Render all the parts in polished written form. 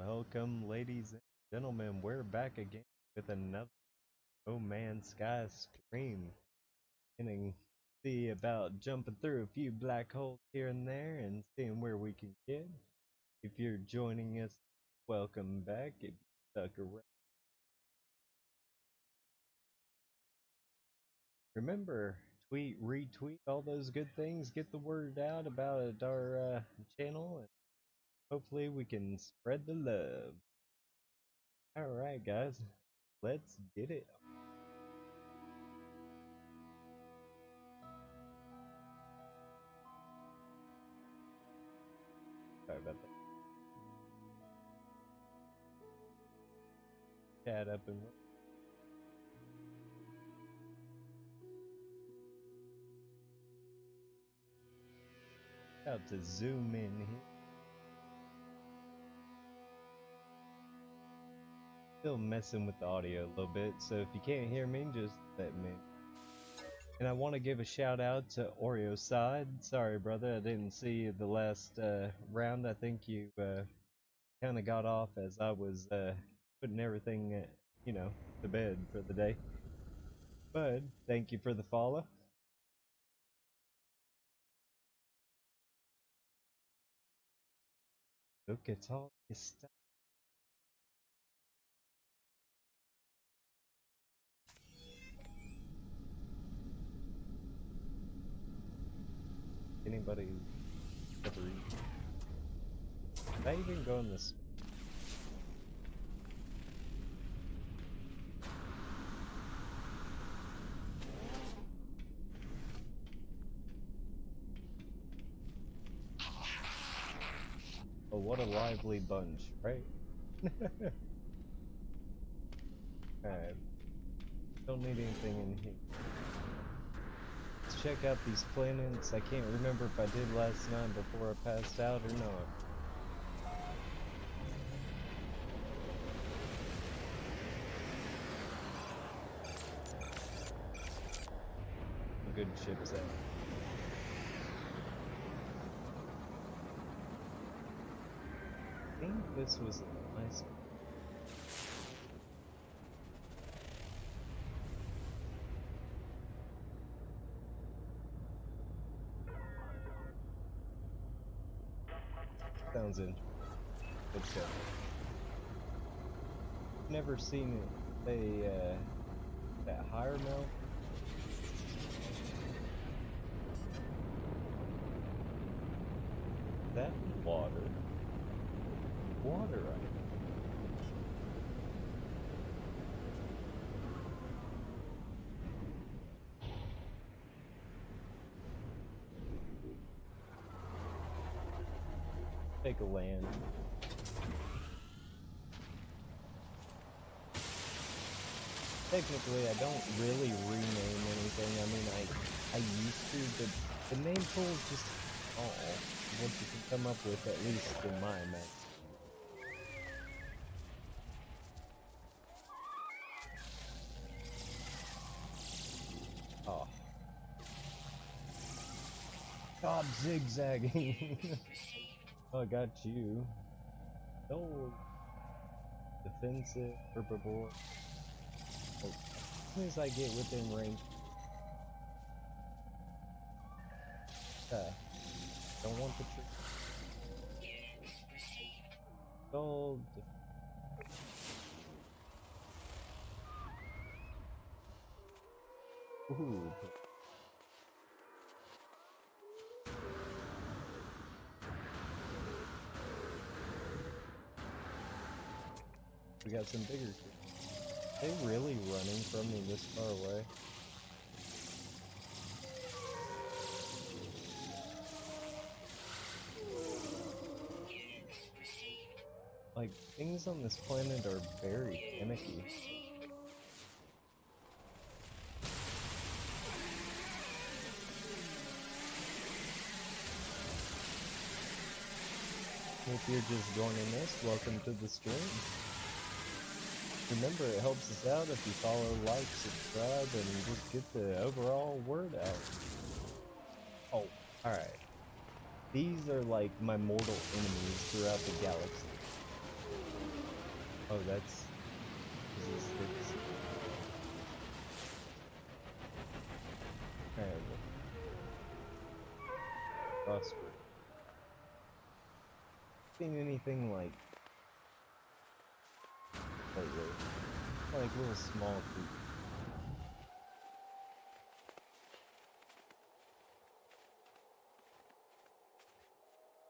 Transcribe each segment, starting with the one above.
Welcome, ladies and gentlemen. We're back again with another No Man's Sky stream. Getting see about jumping through a few black holes here and there and seeing where we can get. If you're joining us, welcome back. If you stuck around, remember, tweet, retweet, all those good things. Get the word out about our channel, and hopefully we can spread the love. Alright, guys, let's get it. Sorry about that. Chat up and about to zoom in here. Still messing with the audio a little bit, so if you can't hear me, just let me. And I want to give a shout out to Oreo Side. Sorry, brother, I didn't see you the last round. I think you kind of got off as I was putting everything, to bed for the day. But thank you for the follow. Look at all this stuff. Anybody ever eat? Did I even go in this? Oh, what a lively bunch, right? Alright. Don't need anything in here. Let's check out these planets. I can't remember if I did last night before I passed out or not. A good ship set. I think this was a nice one. Sounds in. Good show. Never seen it. That higher mount. That water. Water, right? Take a land. Technically, I don't really rename anything. I mean, I used to, but the name pool is just what you can come up with, at least in my imagination. Oh. Stop zigzagging. Oh, I got you. Oh. Defensive, herbivore. Oh. As soon as I get within range. Don't want the tree. Gold. Ooh. We got some bigger trees. Are they really running from me this far away? Like, things on this planet are very gimmicky. If you're just joining us, welcome to the stream. Remember, it helps us out if you follow, like, subscribe, and just get the overall word out. Oh, alright. These are like my mortal enemies throughout the galaxy. Oh, that's... Is this six? Alright, prosper. Seen anything like... Wait, like little small creatures.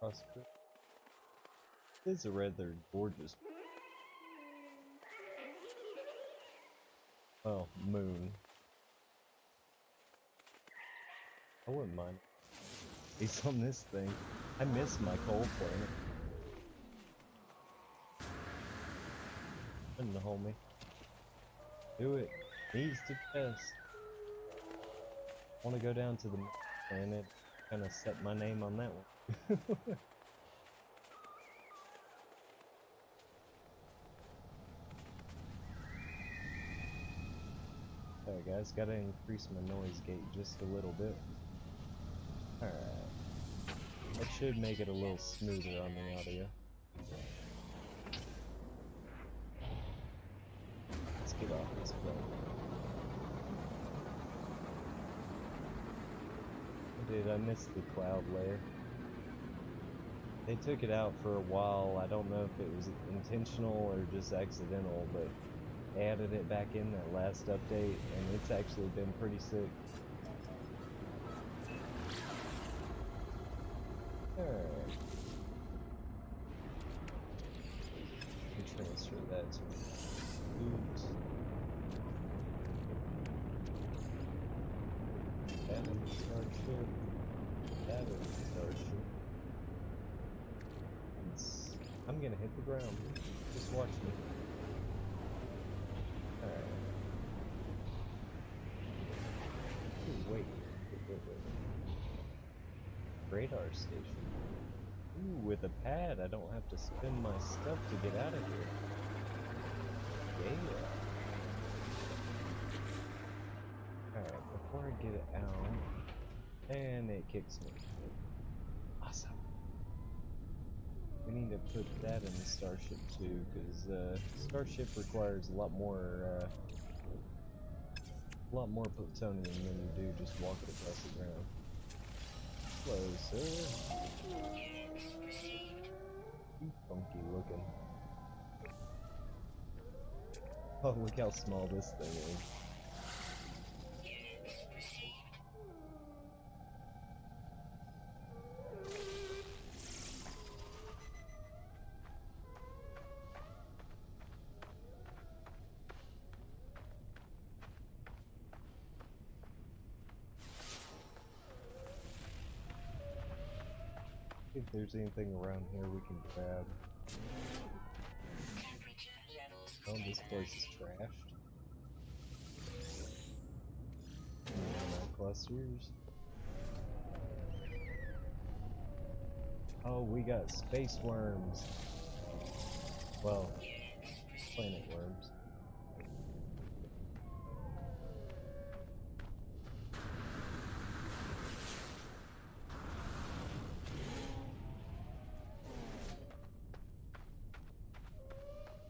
Prosper. This is a rather gorgeous... Well, moon. I wouldn't mind. He's on this thing. I miss my cold planet. Couldn't hold me. Do it. Knees to chest. Want to go down to the planet. Kind of set my name on that one. Alright guys, gotta increase my noise gate just a little bit. Alright. That should make it a little smoother on the audio. Let's get off this plane. Dude, I missed the cloud layer. They took it out for a while. I don't know if it was intentional or just accidental, but they added it back in that last update, and it's actually been pretty sick. Alright. Transfer that to boot. That in the starship. That in the starship. I'm gonna hit the ground. Just watch me. Alright. Wait. Radar station. Ooh, with a pad, I don't have to spin my stuff to get out of here. Yeah. Alright, before I get it out, and it kicks me. Awesome. We need to put that in the starship too, because starship requires a lot more plutonium than you do just walking across the ground. Closer. Funky looking. Oh, look how small this thing is. If there's anything around here we can grab. Oh, this place is trashed. Nano clusters. Oh, we got space worms. Well, planet worms.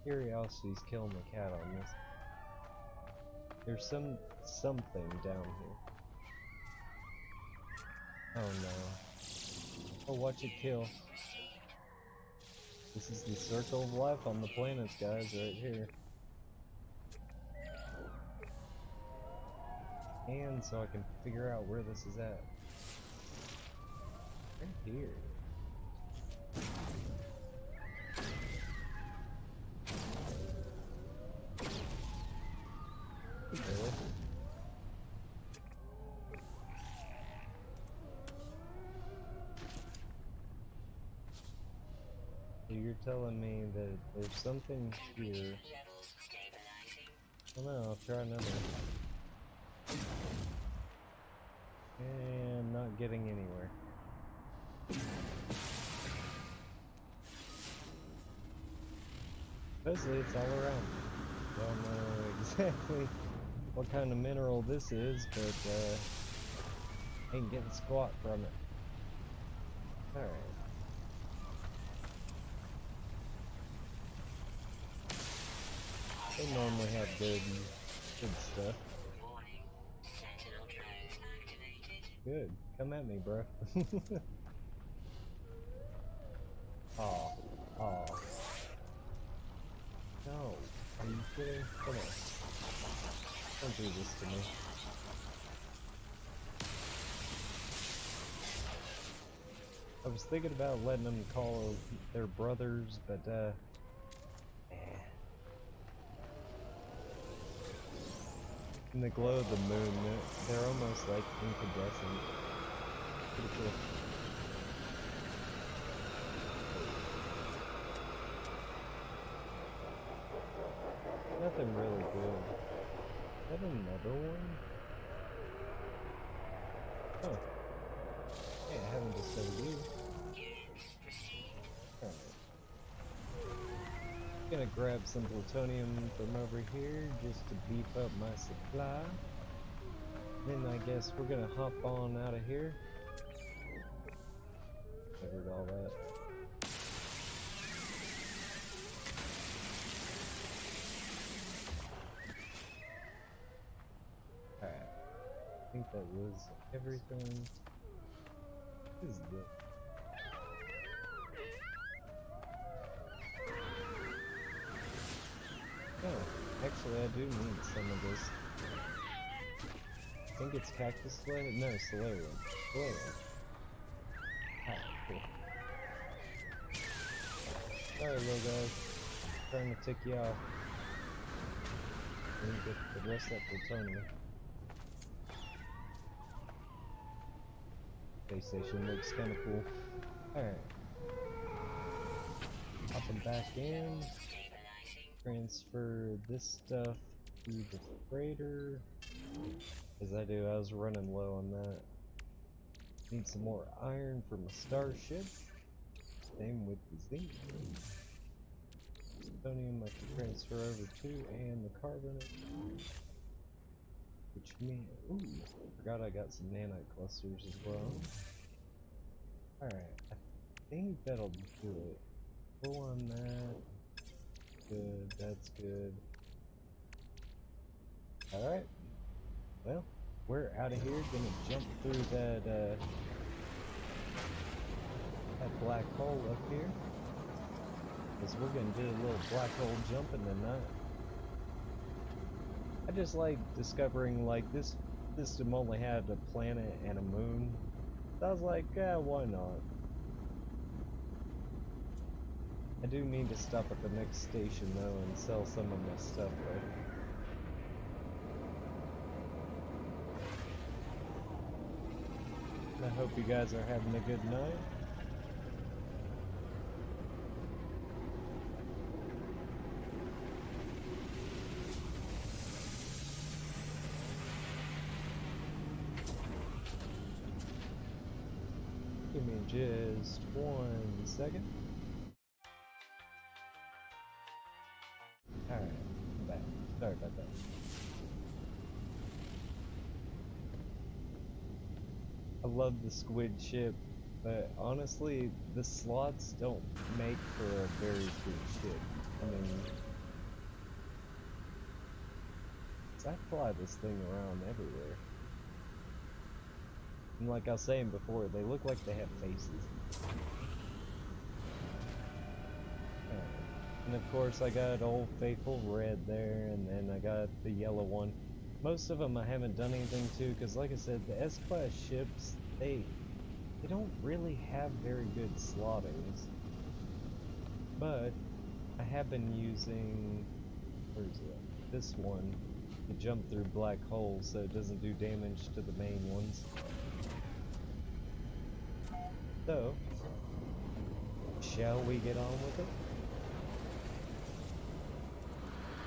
Curiosity's killing the cat on this. There's something down here. Oh no. Oh, watch it kill. This is the circle of life on the planets, guys, right here. And so I can figure out where this is at. Right here. So you're telling me that there's something here. Well, no, I'll try another. And not getting anywhere. Supposedly it's all around. Don't know exactly what kind of mineral this is, but ain't getting squat from it. Alright. They normally have good stuff. Good. Come at me, bro. Aw. Aw. No. Are you kidding? Come on. Don't do this to me. I was thinking about letting them call their brothers, but in the glow of the moon, they're almost like incandescent. Pretty cool. Nothing really good. Is that another one? Huh. Yeah, I haven't discovered you. Alright. Gonna grab some plutonium from over here just to beef up my supply. Then I guess we're gonna hop on out of here. Covered all that. Alright. I think that was everything. What is this? Oh, actually I do need some of this. I think it's cactus solarium? No, solarium. Solarium. Ah, cool. Sorry little guys. Trying to tick you off. Let me get the rest of that plutonium. Space station looks kinda cool. Alright. Hopping back in. Transfer this stuff to the freighter. As I do, I was running low on that. Need some more iron for my starship. Same with the zinc. Plutonium I can transfer over to, and the carbonate. Which means, ooh, forgot I got some nanite clusters as well. Alright, I think that'll do it. Pull on that. Good, that's good. Alright. Well, we're out of here. Gonna jump through that black hole up here. Because we're gonna do a little black hole jumping tonight. I just like discovering, like, this system only had a planet and a moon. So I was like, yeah, why not? I do need to stop at the next station though and sell some of my stuff though. I hope you guys are having a good night. Give me just 1 second. Alright, I'm back. Sorry about that. I love the squid ship, but honestly, the slots don't make for a very good ship. I mean, I fly this thing around everywhere. And like I was saying before, they look like they have faces. And of course I got Old Faithful Red there, and then I got the yellow one. Most of them I haven't done anything to, because like I said, the S-Class ships, they don't really have very good slottings. But I have been using, where is it? This one to jump through black holes so it doesn't do damage to the main ones. So, shall we get on with it?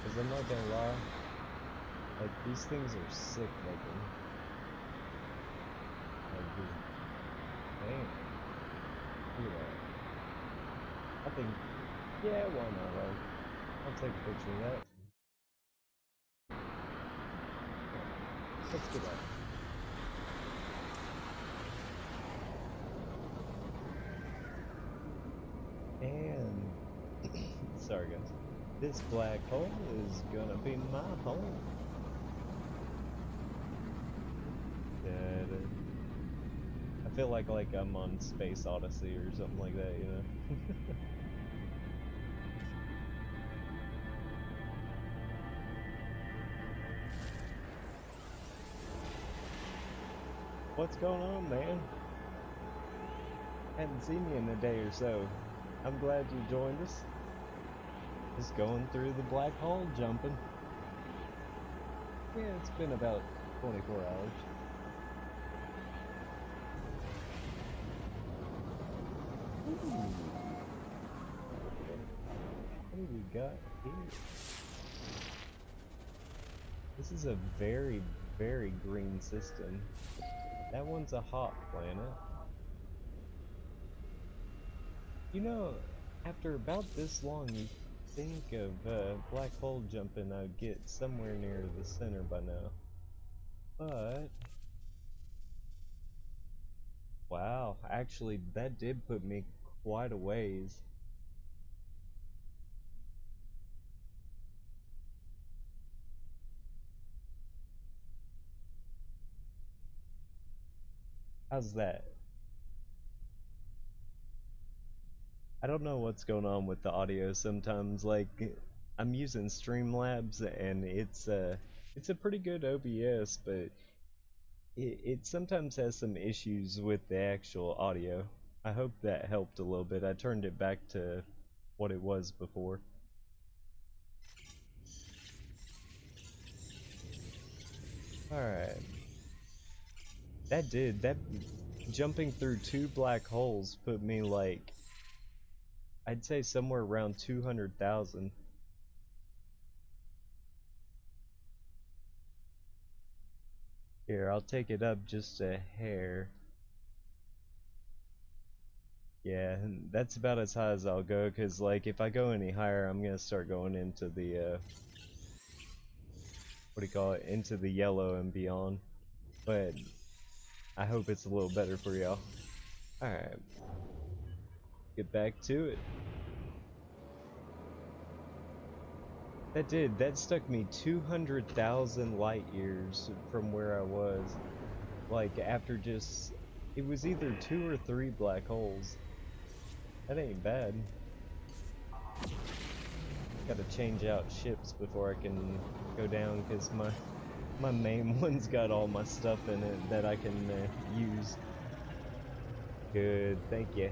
Because I'm not gonna lie, like, these things are sick looking. Like, damn. Look at that. I think, yeah, why not? I'll take a picture of that. Let's get out. And sorry guys. This black hole is gonna be my home. I feel like I'm on Space Odyssey or something like that, you know? What's going on, man? Hadn't seen you in a day or so. I'm glad you joined us. Just going through the black hole jumping. Yeah, it's been about 24 hours. Ooh. What do we got here? This is a very, very green system. That one's a hot planet. You know, after about this long, you think of black hole jumping, I'd get somewhere near the center by now. But wow, actually that did put me quite a ways. How's that? I don't know what's going on with the audio sometimes. Like, I'm using Streamlabs and it's a pretty good OBS, but it sometimes has some issues with the actual audio. I hope that helped a little bit. I turned it back to what it was before. Alright. That jumping through 2 black holes put me like, I'd say somewhere around 200,000. Here, I'll take it up just a hair. Yeah, that's about as high as I'll go, because like if I go any higher, I'm gonna start going into the what do you call it, into the yellow and beyond. But I hope it's a little better for y'all. Alright, get back to it. That stuck me 200,000 light years from where I was. Like, after just, it was either 2 or 3 black holes. That ain't bad. Gotta change out ships before I can go down, because my main one's got all my stuff in it that I can use. Good, thank you.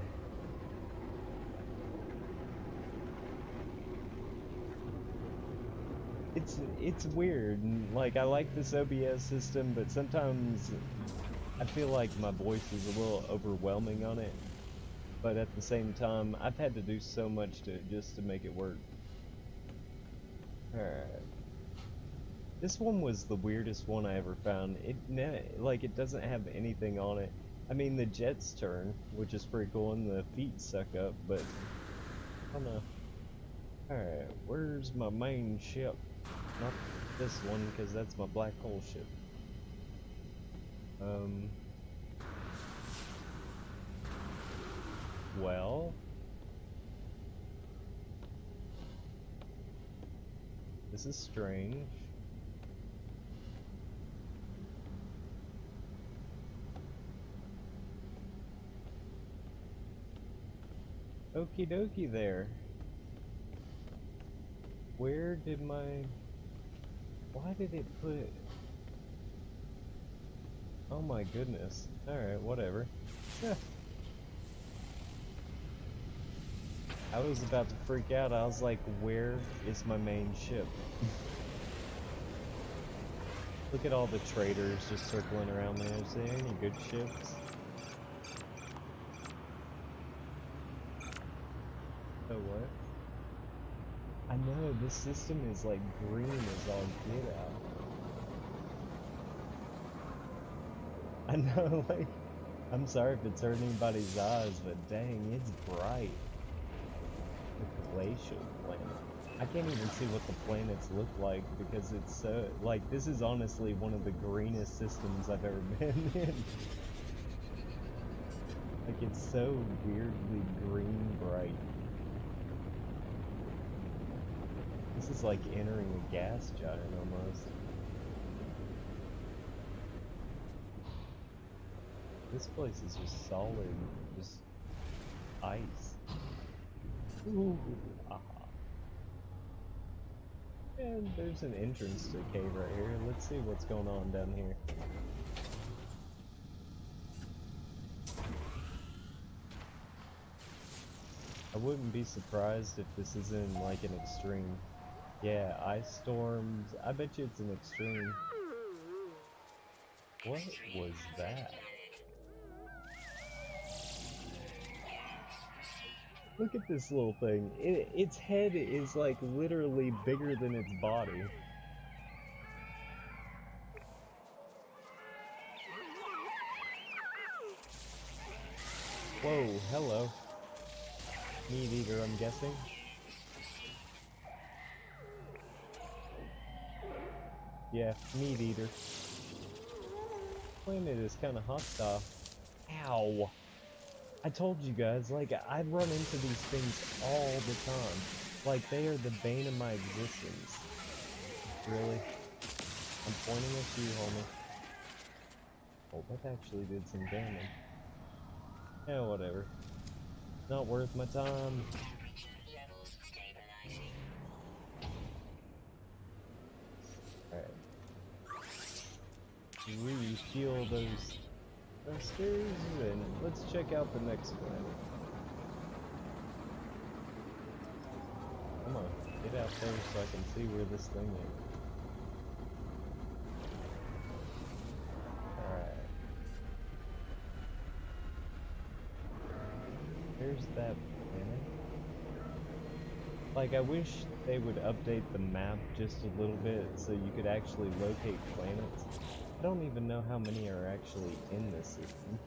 It's weird. Like, I like this OBS system, but sometimes I feel like my voice is a little overwhelming on it. But at the same time, I've had to do so much to just to make it work. Alright. This one was the weirdest one I ever found. It doesn't have anything on it. I mean, the jets turn, which is pretty cool, and the feet suck up, but I don't know. Alright, where's my main ship? Not this one, because that's my black hole ship. Well, this is strange. Okie dokie there. Where did why did it put... Oh my goodness. Alright, whatever. I was about to freak out. I was like, where is my main ship? Look at all the traders just circling around there. Is there any good ships? Oh, what? I know, this system is like green as all get out. I know, like, I'm sorry if it's hurting anybody's eyes, but dang, it's bright. The glacial planet. I can't even see what the planets look like because it's so, like, this is honestly one of the greenest systems I've ever been in. Like, it's so weirdly green bright. This is like entering a gas giant almost. This place is just solid, just ice. Ooh, aha. And there's an entrance to a cave right here. Let's see what's going on down here. I wouldn't be surprised if this is in like an extreme. Yeah, ice storms. I bet you it's an extreme. What was that? Look at this little thing. Its head is like literally bigger than its body. Whoa, hello. Meat eater, I'm guessing. Yeah, meat eater. Planet is kind of hostile. Ow! I told you guys, like, I run into these things all the time. Like, they are the bane of my existence. Really? I'm pointing at you, homie. Oh, that actually did some damage. Yeah, whatever. Not worth my time. Alright. Refuel those thrusters, and let's check out the next planet. Come on, get out there so I can see where this thing is. Alright. There's that planet. Like, I wish they would update the map just a little bit so you could actually locate planets. I don't even know how many are actually in this system.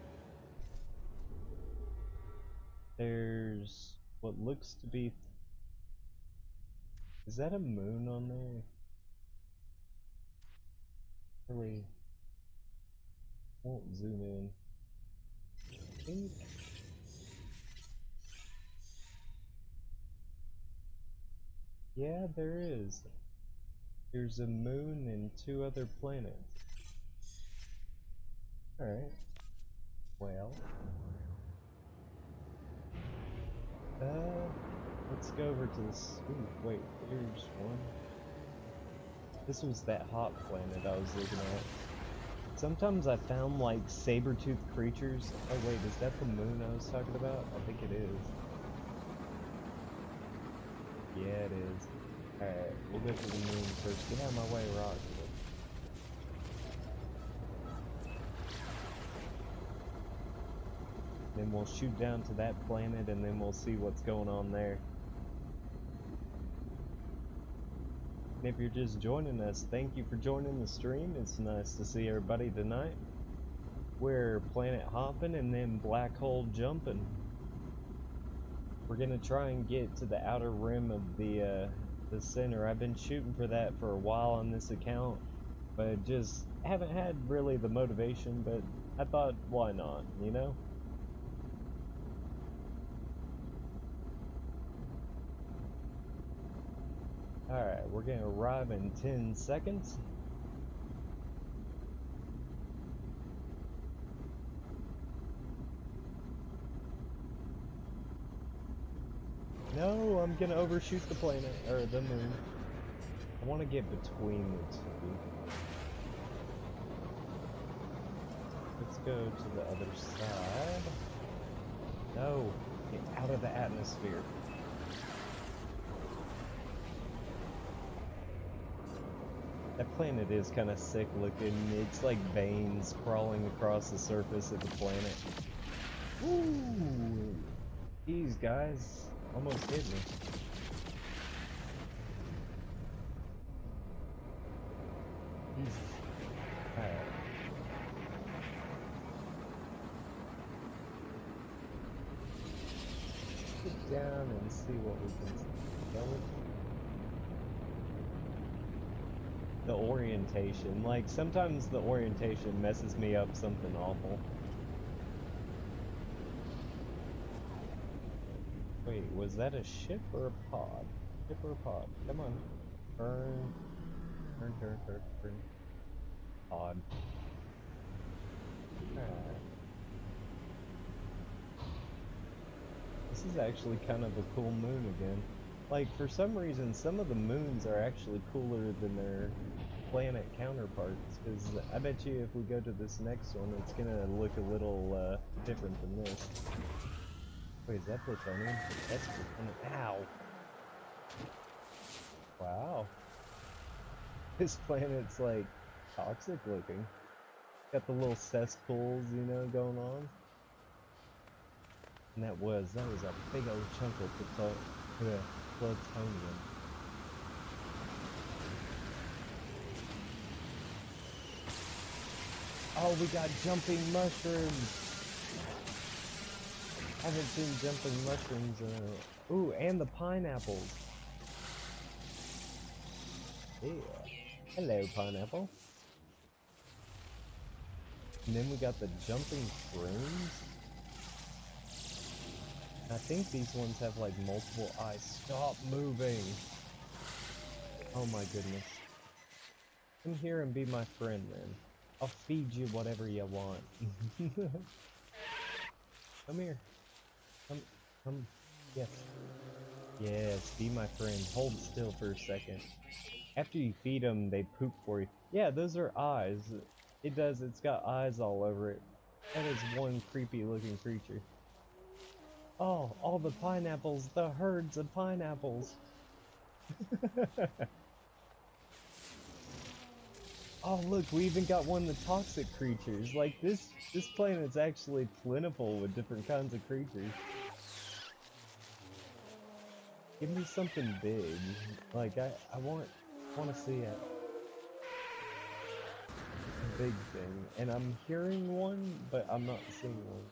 There's what looks to be... Is that a moon on there? Really? Won't zoom in. I think... Yeah, there is. There's a moon and 2 other planets. Alright. Well. Let's go over to this. Ooh, wait, here's one. This was that hot planet I was looking at. Sometimes I found like saber-toothed creatures. Oh wait, is that the moon I was talking about? I think it is. Yeah, it is. Alright, we'll go to the moon first. Get out of my way, rock. Then we'll shoot down to that planet and then we'll see what's going on there. And if you're just joining us, thank you for joining the stream. It's nice to see everybody tonight. We're planet hopping and then black hole jumping. We're gonna try and get to the outer rim of the center. I've been shooting for that for a while on this account, but just haven't had really the motivation, but I thought, why not, you know? Alright, we're gonna arrive in 10 seconds. No, I'm gonna overshoot the planet, or the moon. I want to get between the two. Let's go to the other side. No, get out of the atmosphere. That planet is kind of sick looking. It's like veins crawling across the surface of the planet. Woo! These guys almost hit me. Jesus. Alright. Get down and see what we can see. The orientation, like sometimes the orientation messes me up something awful. Wait, was that a ship or a pod? Ship or a pod? Come on. Turn. Turn, turn, turn, turn. Odd. This is actually kind of a cool moon again. Like, for some reason, some of the moons are actually cooler than their planet counterparts, because I bet you if we go to this next one, it's gonna look a little different than this. Wait, is that plutonium? That's plutonium. Ow! Wow. This planet's like toxic looking. Got the little cesspools, you know, going on. And that was a big old chunk of plutonium. Oh, we got jumping mushrooms! I haven't seen jumping mushrooms in a... Ooh, and the pineapples! Yeah. Hello, pineapple. And then we got the jumping shrooms. I think these ones have like multiple eyes. Stop moving! Oh my goodness. Come here and be my friend then. I'll feed you whatever you want. Come here. Come. Yes. Yes, be my friend. Hold still for a second. After you feed them, they poop for you. Yeah, those are eyes. It does, it's got eyes all over it. That is one creepy looking creature. Oh, all the pineapples, the herds of pineapples. Oh look, we even got one of the toxic creatures. Like this planet's actually plentiful with different kinds of creatures. Give me something big. Like I want to see a big thing, and I'm hearing one, but I'm not seeing one.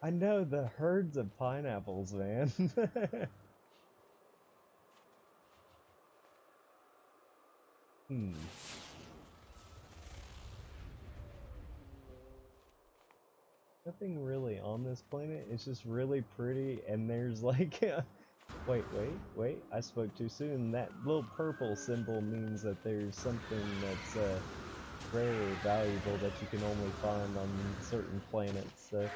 I know, the herds of pineapples, man. Nothing really on this planet. It's just really pretty, and there's like wait, I spoke too soon. That little purple symbol means that there's something that's rare or valuable that you can only find on certain planets. So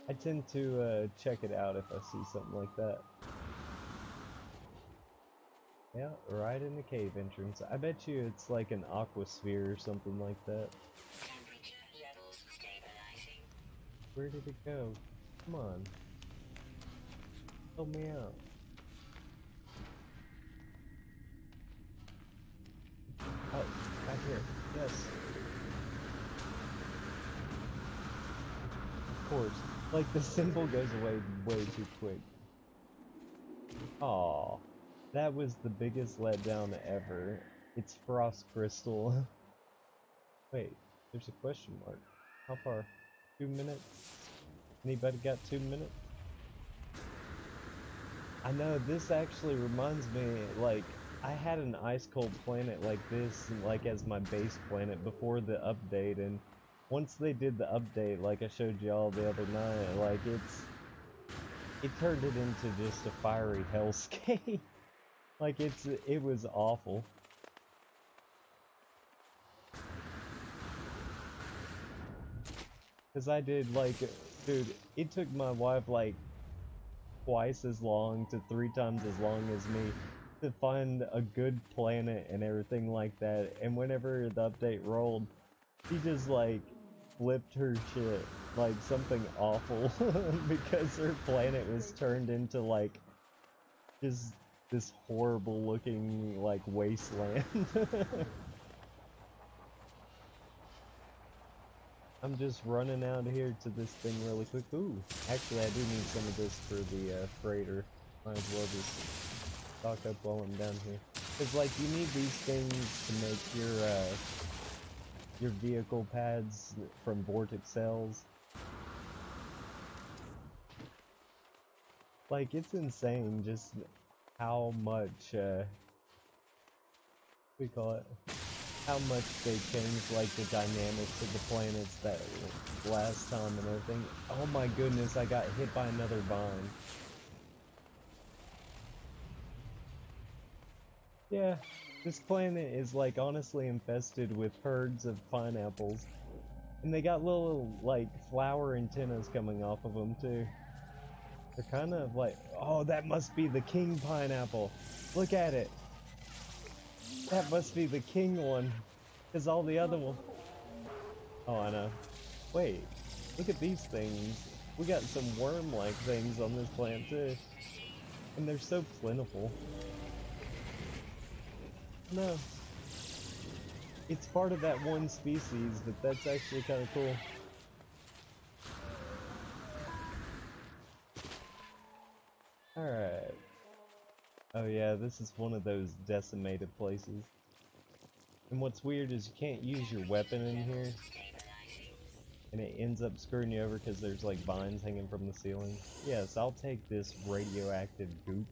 I tend to check it out if I see something like that. Yeah, right in the cave entrance. I bet you it's like an aquasphere or something like that. Where did it go? Come on. Help me out. Oh, back here. Yes. Of course. Like, the symbol goes away way too quick. Aw. That was the biggest letdown ever. It's frost crystal. Wait, there's a question mark. How far? 2 minutes? Anybody got 2 minutes? I know, this actually reminds me, like, I had an ice cold planet like this, like, as my base planet before the update, and once they did the update, like I showed y'all the other night, like, it turned it into just a fiery hellscape. Like, it was awful. Cause I did, like, dude, it took my wife like twice as long to 3 times as long as me to find a good planet and everything like that, and whenever the update rolled, she just like flipped her shit like something awful because her planet was turned into like just this horrible looking like wasteland. I'm just running out here to this thing really quick. Ooh, actually I do need some of this for the freighter. Might as well just stock up while I'm down here. Cause like you need these things to make your vehicle pads from vortex cells. Like it's insane just how much we call it. How much they changed like the dynamics of the planets that last time and everything. Oh my goodness, I got hit by another vine. Yeah, this planet is like honestly infested with herds of pineapples. And they got little like flower antennas coming off of them too. They're kind of like, oh, that must be the king pineapple. Look at it. That must be the king one. Because all the other ones. Oh, I know. Wait, look at these things. We got some worm-like things on this plant too. And they're so plentiful. No. It's part of that one species, but that's actually kind of cool. Alright. Oh yeah, this is one of those decimated places. And what's weird is you can't use your weapon in here. And it ends up screwing you over because there's like vines hanging from the ceiling. Yes, I'll take this radioactive goop.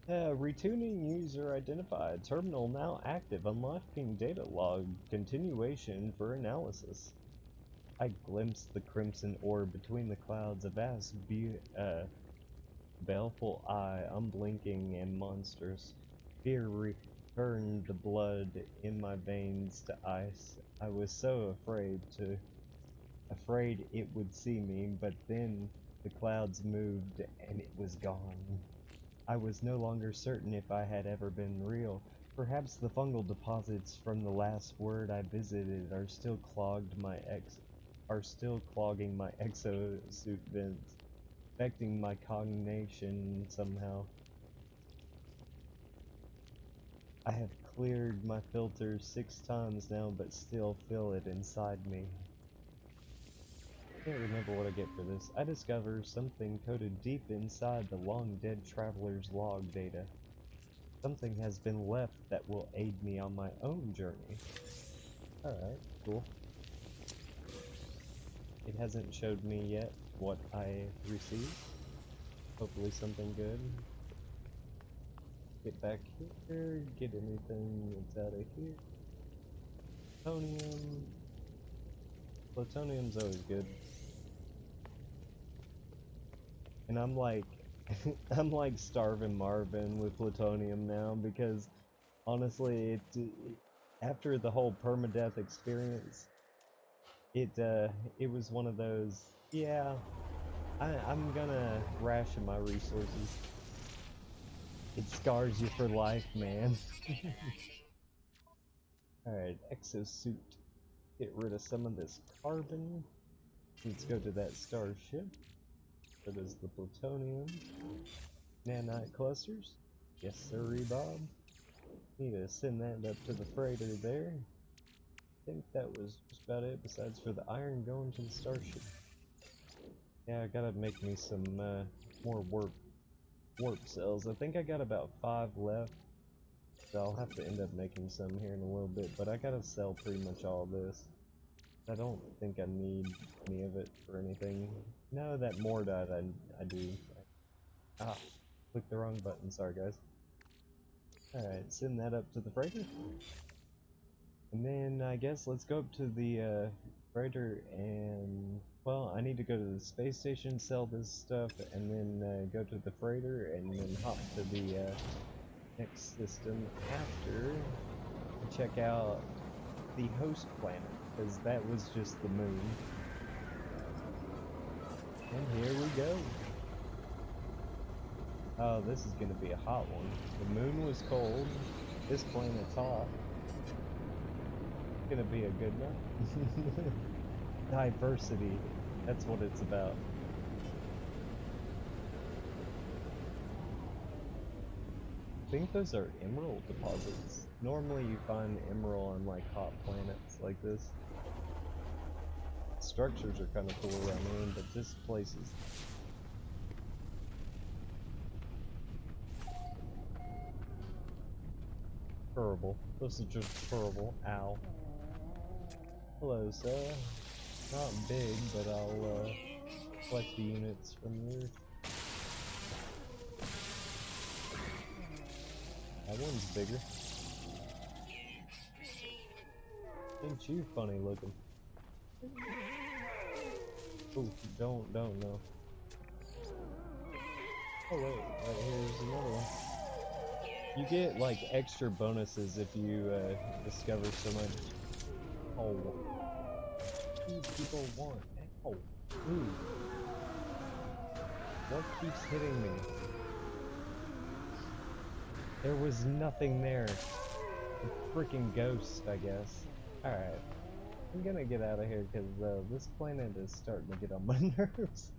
Retuning user identified. Terminal now active. Unlocking data log. Continuation for analysis. I glimpsed the crimson orb between the clouds. A vast, baleful eye, unblinking and monstrous. Fear returned the blood in my veins to ice. I was so afraid it would see me, but then the clouds moved and it was gone. I was no longer certain if I had ever been real. Perhaps the fungal deposits from the last word I visited are still clogging my exosuit vents, affecting my cognition somehow. I have cleared my filters 6 times now, but still feel it inside me. I can't remember what I get for this. I discover something coded deep inside the long-dead traveler's log data. Something has been left that will aid me on my own journey. Alright, cool. It hasn't showed me yet what I received. Hopefully something good. Get back here, get anything that's out of here. Plutonium. Plutonium's always good. And I'm like, I'm like starving Marvin with plutonium now because honestly, after the whole permadeath experience, it was one of those, yeah, I'm gonna ration my resources. It scars you for life, man. Alright, exosuit. Get rid of some of this carbon. Let's go to that starship. So does the plutonium. Nanite clusters. Yes, sirree, Bob. Need to send that up to the freighter there. I think that was just about it, besides for the iron going to the starship. Yeah, I gotta make me some more warp cells. I think I got about 5 left. So I'll have to end up making some here in a little bit, but I gotta sell pretty much all this. I don't think I need any of it for anything. No, that Mordite I do. Ah, clicked the wrong button, sorry guys. Alright, send that up to the freighter. And then I guess let's go up to the freighter and, well, I need to go to the space station, sell this stuff, and then go to the freighter and then hop to the next system after to check out the host planet, because that was just the moon. And here we go. Oh, this is gonna be a hot one. The moon was cold, this planet's hot. It's gonna be a good night. Diversity, that's what it's about. I think those are emerald deposits. Normally you find emerald on like hot planets like this. Structures are kind of cool around here, but this place is... terrible. This is just terrible. Ow. Hello, sir. Not big, but I'll collect the units from you. That one's bigger. Ain't you funny looking? Ooh, don't, no. Oh wait, right here's another one. You get like extra bonuses if you discover so much. Oh, these people want. Oh, ooh. What keeps hitting me? There was nothing there. A freaking ghost, I guess. Alright. I'm gonna get out of here because this planet is starting to get on my nerves.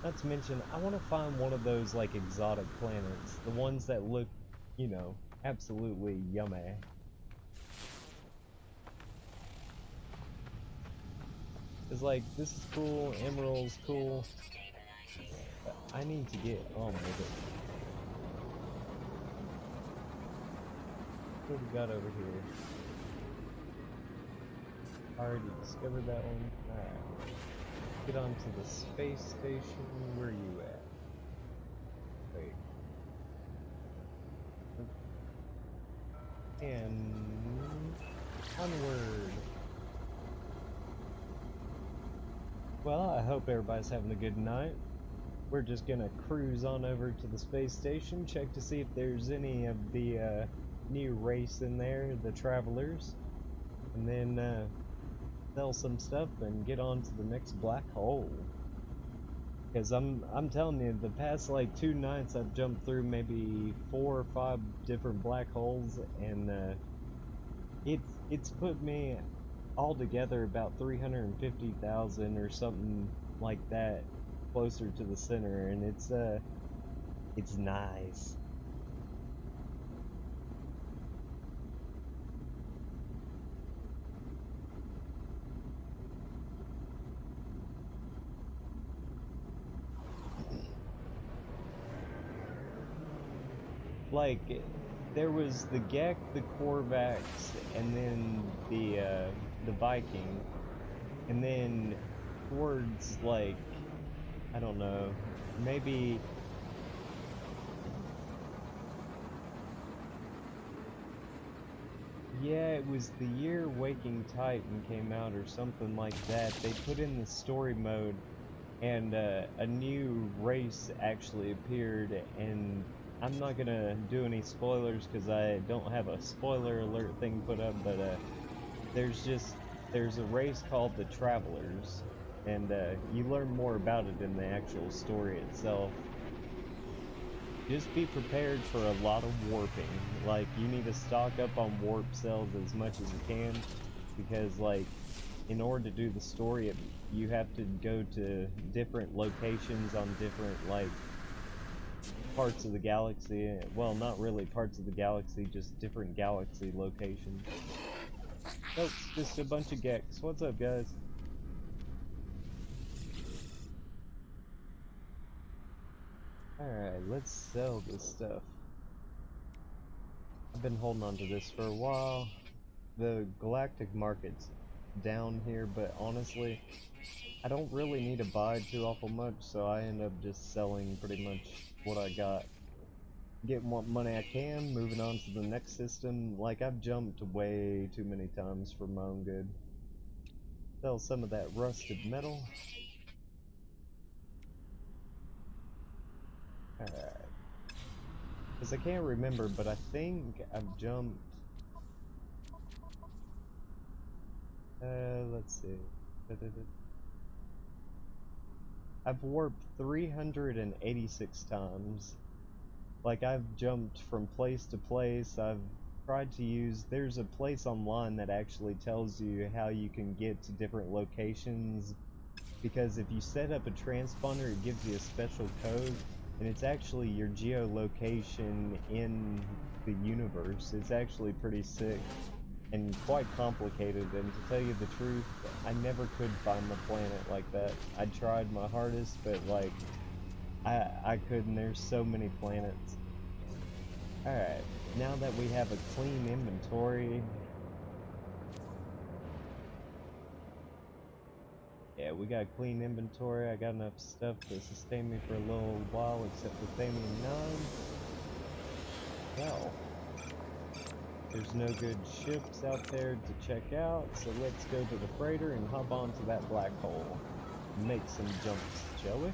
Not to mention, I want to find one of those like exotic planets. The ones that look, you know, absolutely yummy. It's like, this is cool, Emerald's cool. But I need to get on with it. What do we got over here? Already discovered that one. Alright. Get onto the space station. Where are you at? Wait. And onward. Well, I hope everybody's having a good night. We're just gonna cruise on over to the space station, check to see if there's any of the new race in there, the travelers, and then sell some stuff and get on to the next black hole. Because I'm telling you, the past like 2 nights I've jumped through maybe 4 or 5 different black holes, and it's put me all together about 350,000 or something like that closer to the center, and it's nice. Like, there was the Gek, the Korvax, and then the Viking, and then towards like, I don't know, maybe yeah, it was the year Waking Titan came out or something like that. They put in the story mode, and a new race actually appeared, and I'm not gonna do any spoilers because I don't have a spoiler alert thing put up, but there's a race called the Travelers, and you learn more about it in the actual story itself. Just be prepared for a lot of warping. Like, you need to stock up on warp cells as much as you can, because like, in order to do the story, you have to go to different locations on different like parts of the galaxy. Well, not really parts of the galaxy, just different galaxy locations. Nope, just a bunch of Geks. What's up, guys? Alright, let's sell this stuff. I've been holding on to this for a while. The galactic market's down here, but honestly, I don't really need to buy too awful much, so I end up just selling pretty much what I got. Getting what money I can, moving on to the next system. Like, I've jumped way too many times for my own good. Sell some of that rusted metal. Alright. Because I can't remember, but I think I've jumped... let's see. I've warped 386 times. Like, I've jumped from place to place. I've tried to use... There's a place online that actually tells you how you can get to different locations, because if you set up a transponder, it gives you a special code, and it's actually your geolocation in the universe. It's actually pretty sick and quite complicated, and to tell you the truth, I never could find the planet like that. I tried my hardest, but like, I couldn't. There's so many planets. Alright, now that we have a clean inventory, yeah, we got a clean inventory. I got enough stuff to sustain me for a little while, except for Thamium 9. Well, there's no good ships out there to check out, so let's go to the freighter and hop onto that black hole. Make some jumps, shall we?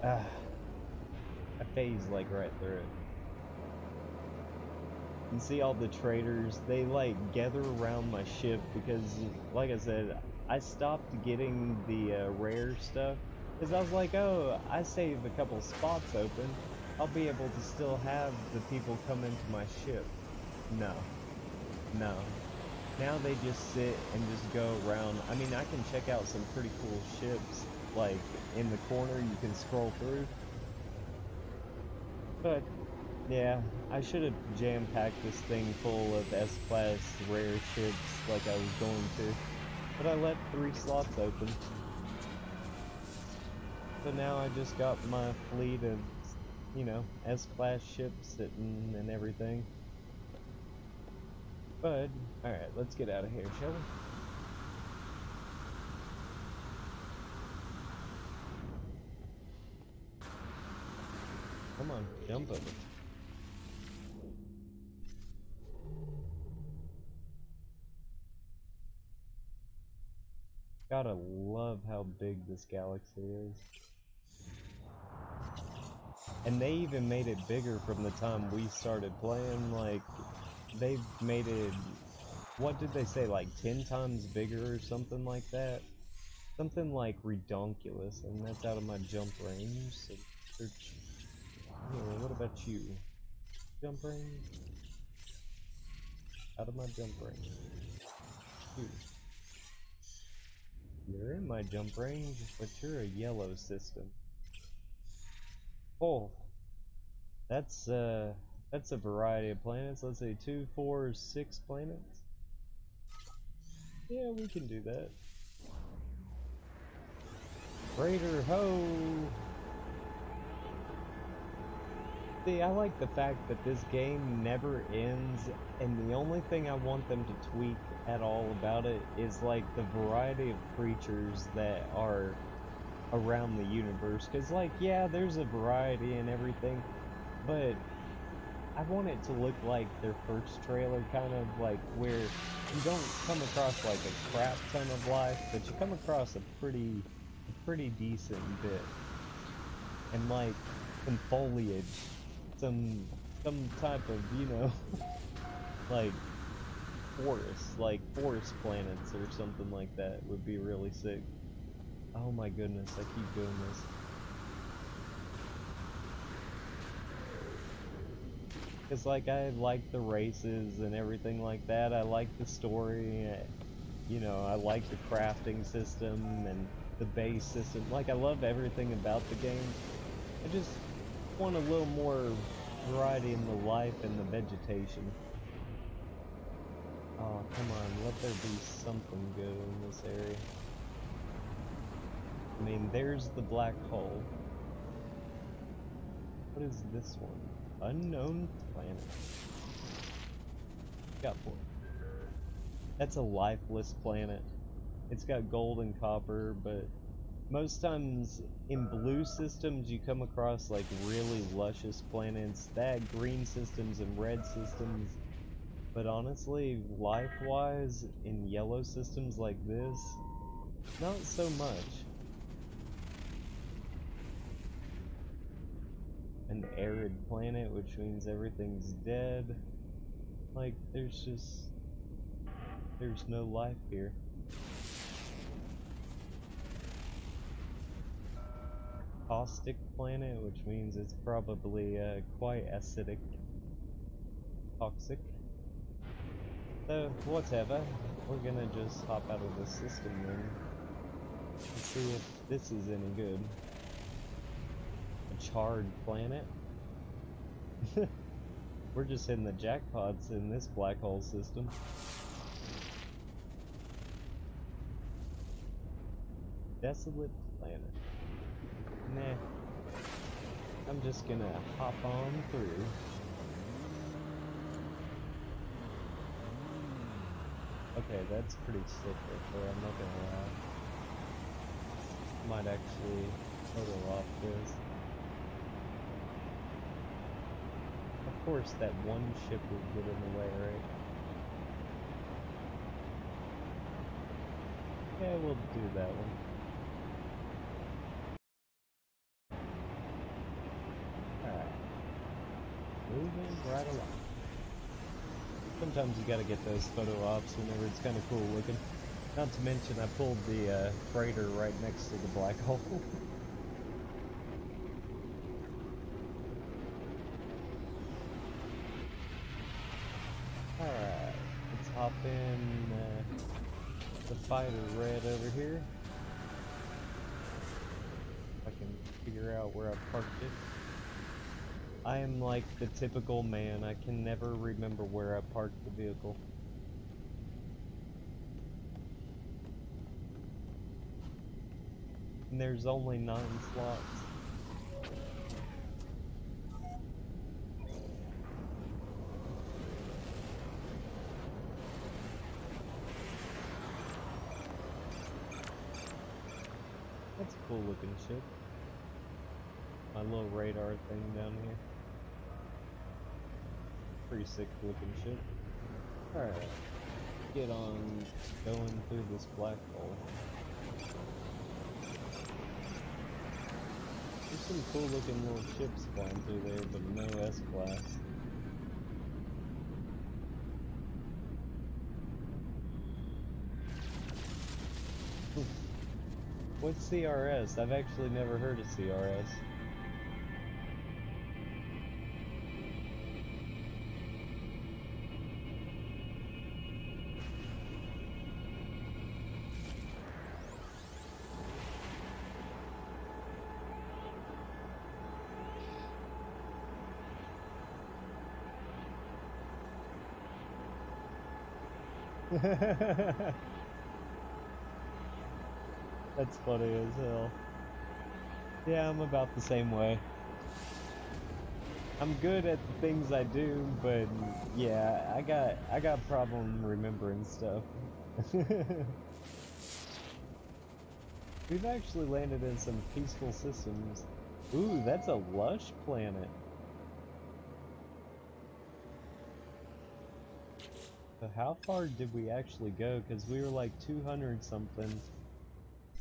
I phased like right through it. You see all the traders, they like gather around my ship because, like I said, I stopped getting the rare stuff because I was like, oh, I save a couple spots open, I'll be able to still have the people come into my ship. No. No. Now they just sit and just go around. I mean, I can check out some pretty cool ships, like in the corner you can scroll through. But yeah, I should have jam-packed this thing full of S-Class rare ships like I was going to. But I left 3 slots open. So now I just got my fleet of, you know, S-Class ships sitting and everything. But, alright, let's get out of here, shall we? Come on, jump over. Gotta love how big this galaxy is. And they even made it bigger from the time we started playing. Like, they've made it, what did they say, like 10 times bigger or something like that? Something like redonkulous, and that's out of my jump range. So search. Anyway, what about you? Jump range? Out of my jump range. You. You're in my jump range, but you're a yellow system. Oh, that's a variety of planets. Let's say 2, 4, 6 planets. Yeah, we can do that. Raider ho! See, I like the fact that this game never ends, and the only thing I want them to tweak at all about it is like the variety of creatures that are around the universe. Cause like, yeah, there's a variety and everything, but I want it to look like their first trailer, kind of like where you don't come across like a crap ton of life, but you come across a pretty decent bit, and like some foliage. Some type of, you know, like forest planets or something like that would be really sick. Oh my goodness, I keep doing this. Cause like I like the races and everything like that. I like the story. You know, I like the crafting system and the base system. Like I love everything about the game. I just want a little more variety in the life and the vegetation. Oh, come on, let there be something good in this area. I mean, there's the black hole. What is this one? Unknown planet. Got one. That's a lifeless planet. It's got gold and copper, but most times in blue systems you come across like really luscious planets, that green systems and red systems, but honestly, life-wise, in yellow systems like this, not so much. An arid planet, which means everything's dead. Like, there's no life here. Caustic planet, which means it's probably quite acidic, toxic. So whatever, we're gonna just hop out of the system then and see if this is any good. A charred planet. We're just hitting the jackpots in this black hole system. Desolate planet. Nah. I'm just gonna hop on through. Okay, that's pretty sick right there, I'm not gonna lie. Might actually total off this. Of course, that one ship would get in the way, right? Yeah, we'll do that one. Alright. Moving right along. sometimes you gotta get those photo ops whenever it's kind of cool looking. Not to mention I pulled the freighter right next to the black hole. Alright, let's hop in the fighter red over here. If I can figure out where I parked it. I am like the typical man, I can never remember where I parked the vehicle. And there's only 9 slots. That's a cool looking ship. My little radar thing down here. Pretty sick looking ship. Alright. Get on going through this black hole. There's some cool looking little ships flying through there, but no S-class. What's CRS? I've actually never heard of CRS. That's funny as hell. Yeah, I'm about the same way. I'm good at the things I do, but yeah, I got problem remembering stuff. We've actually landed in some peaceful systems. Ooh, that's a lush planet. So how far did we actually go? Because we were like 200 something.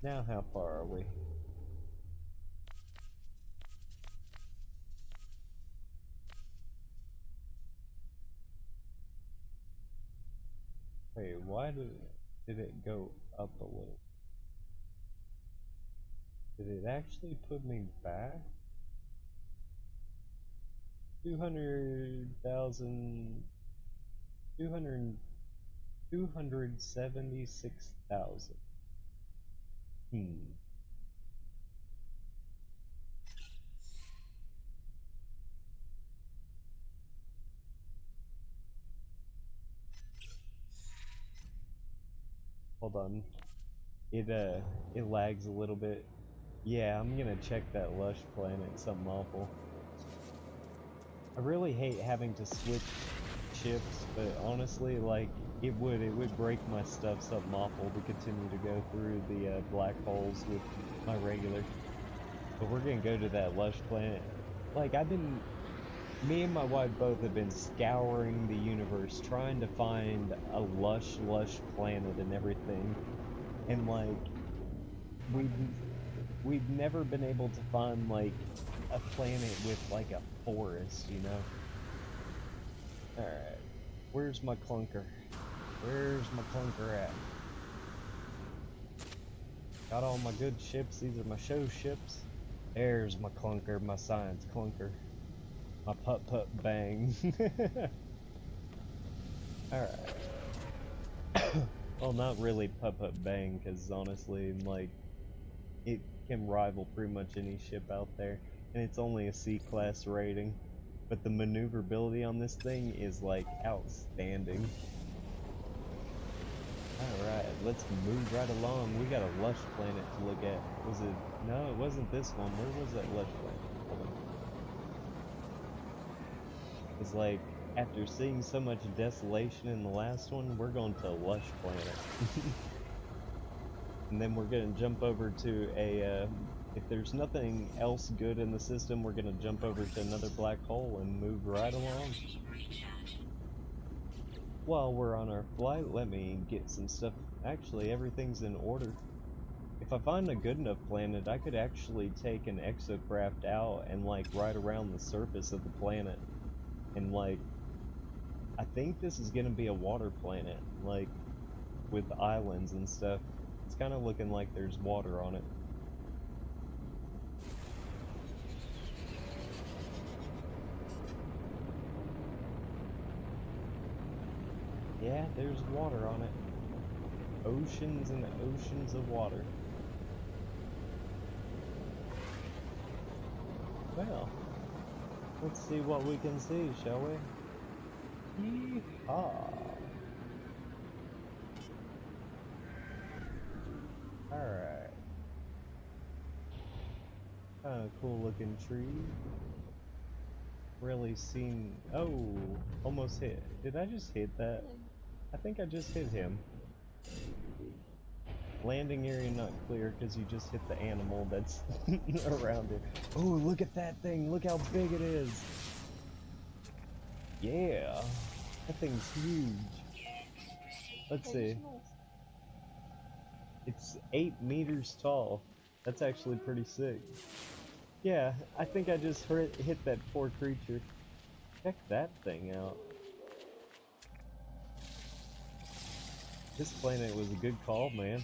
Now how far are we? Wait, why did it go up a little? Did it actually put me back? 200,000... 276,000. Hold on. It lags a little bit. Yeah, I'm gonna check that lush planet, something awful. I really hate having to switch ships, but honestly, like, it would break my stuff something awful to continue to go through the black holes with my regular. But we're gonna go to that lush planet. Like, me and my wife both have been scouring the universe trying to find a lush planet and everything. And like, we've never been able to find like a planet with like a forest, you know? Alright. Where's my clunker? Where's my clunker at? Got all my good ships. These are my show ships. There's my clunker, my science clunker. My putt bang. Alright. Well, not really putt bang, because honestly, like, it can rival pretty much any ship out there. And it's only a C-class rating. But the maneuverability on this thing is, like, outstanding. Alright, let's move right along. We got a lush planet to look at. Was it? No, it wasn't this one. Where was that lush planet? Hold on. It's like, after seeing so much desolation in the last one, we're going to a lush planet. And then we're going to jump over to a, if there's nothing else good in the system, we're going to jump over to another black hole and move right along. While we're on our flight, let me get some stuff. Actually, everything's in order. If I find a good enough planet, I could actually take an exocraft out and like ride around the surface of the planet. And like, I think this is gonna be a water planet, like, with islands and stuff. It's kind of looking like there's water on it. Yeah, there's water on it. Oceans and oceans of water. Well, let's see what we can see, shall we? Yeehaw! Alright. Kinda cool looking tree. Really seen. Oh, almost hit. Did I just hit that? I think I just hit him. Landing area not clear because you just hit the animal that's around it. Oh, look at that thing. Look how big it is. Yeah. That thing's huge. Let's see. It's 8 meters tall. That's actually pretty sick. Yeah, I think I just hit that poor creature. Check that thing out. This planet was a good call, man.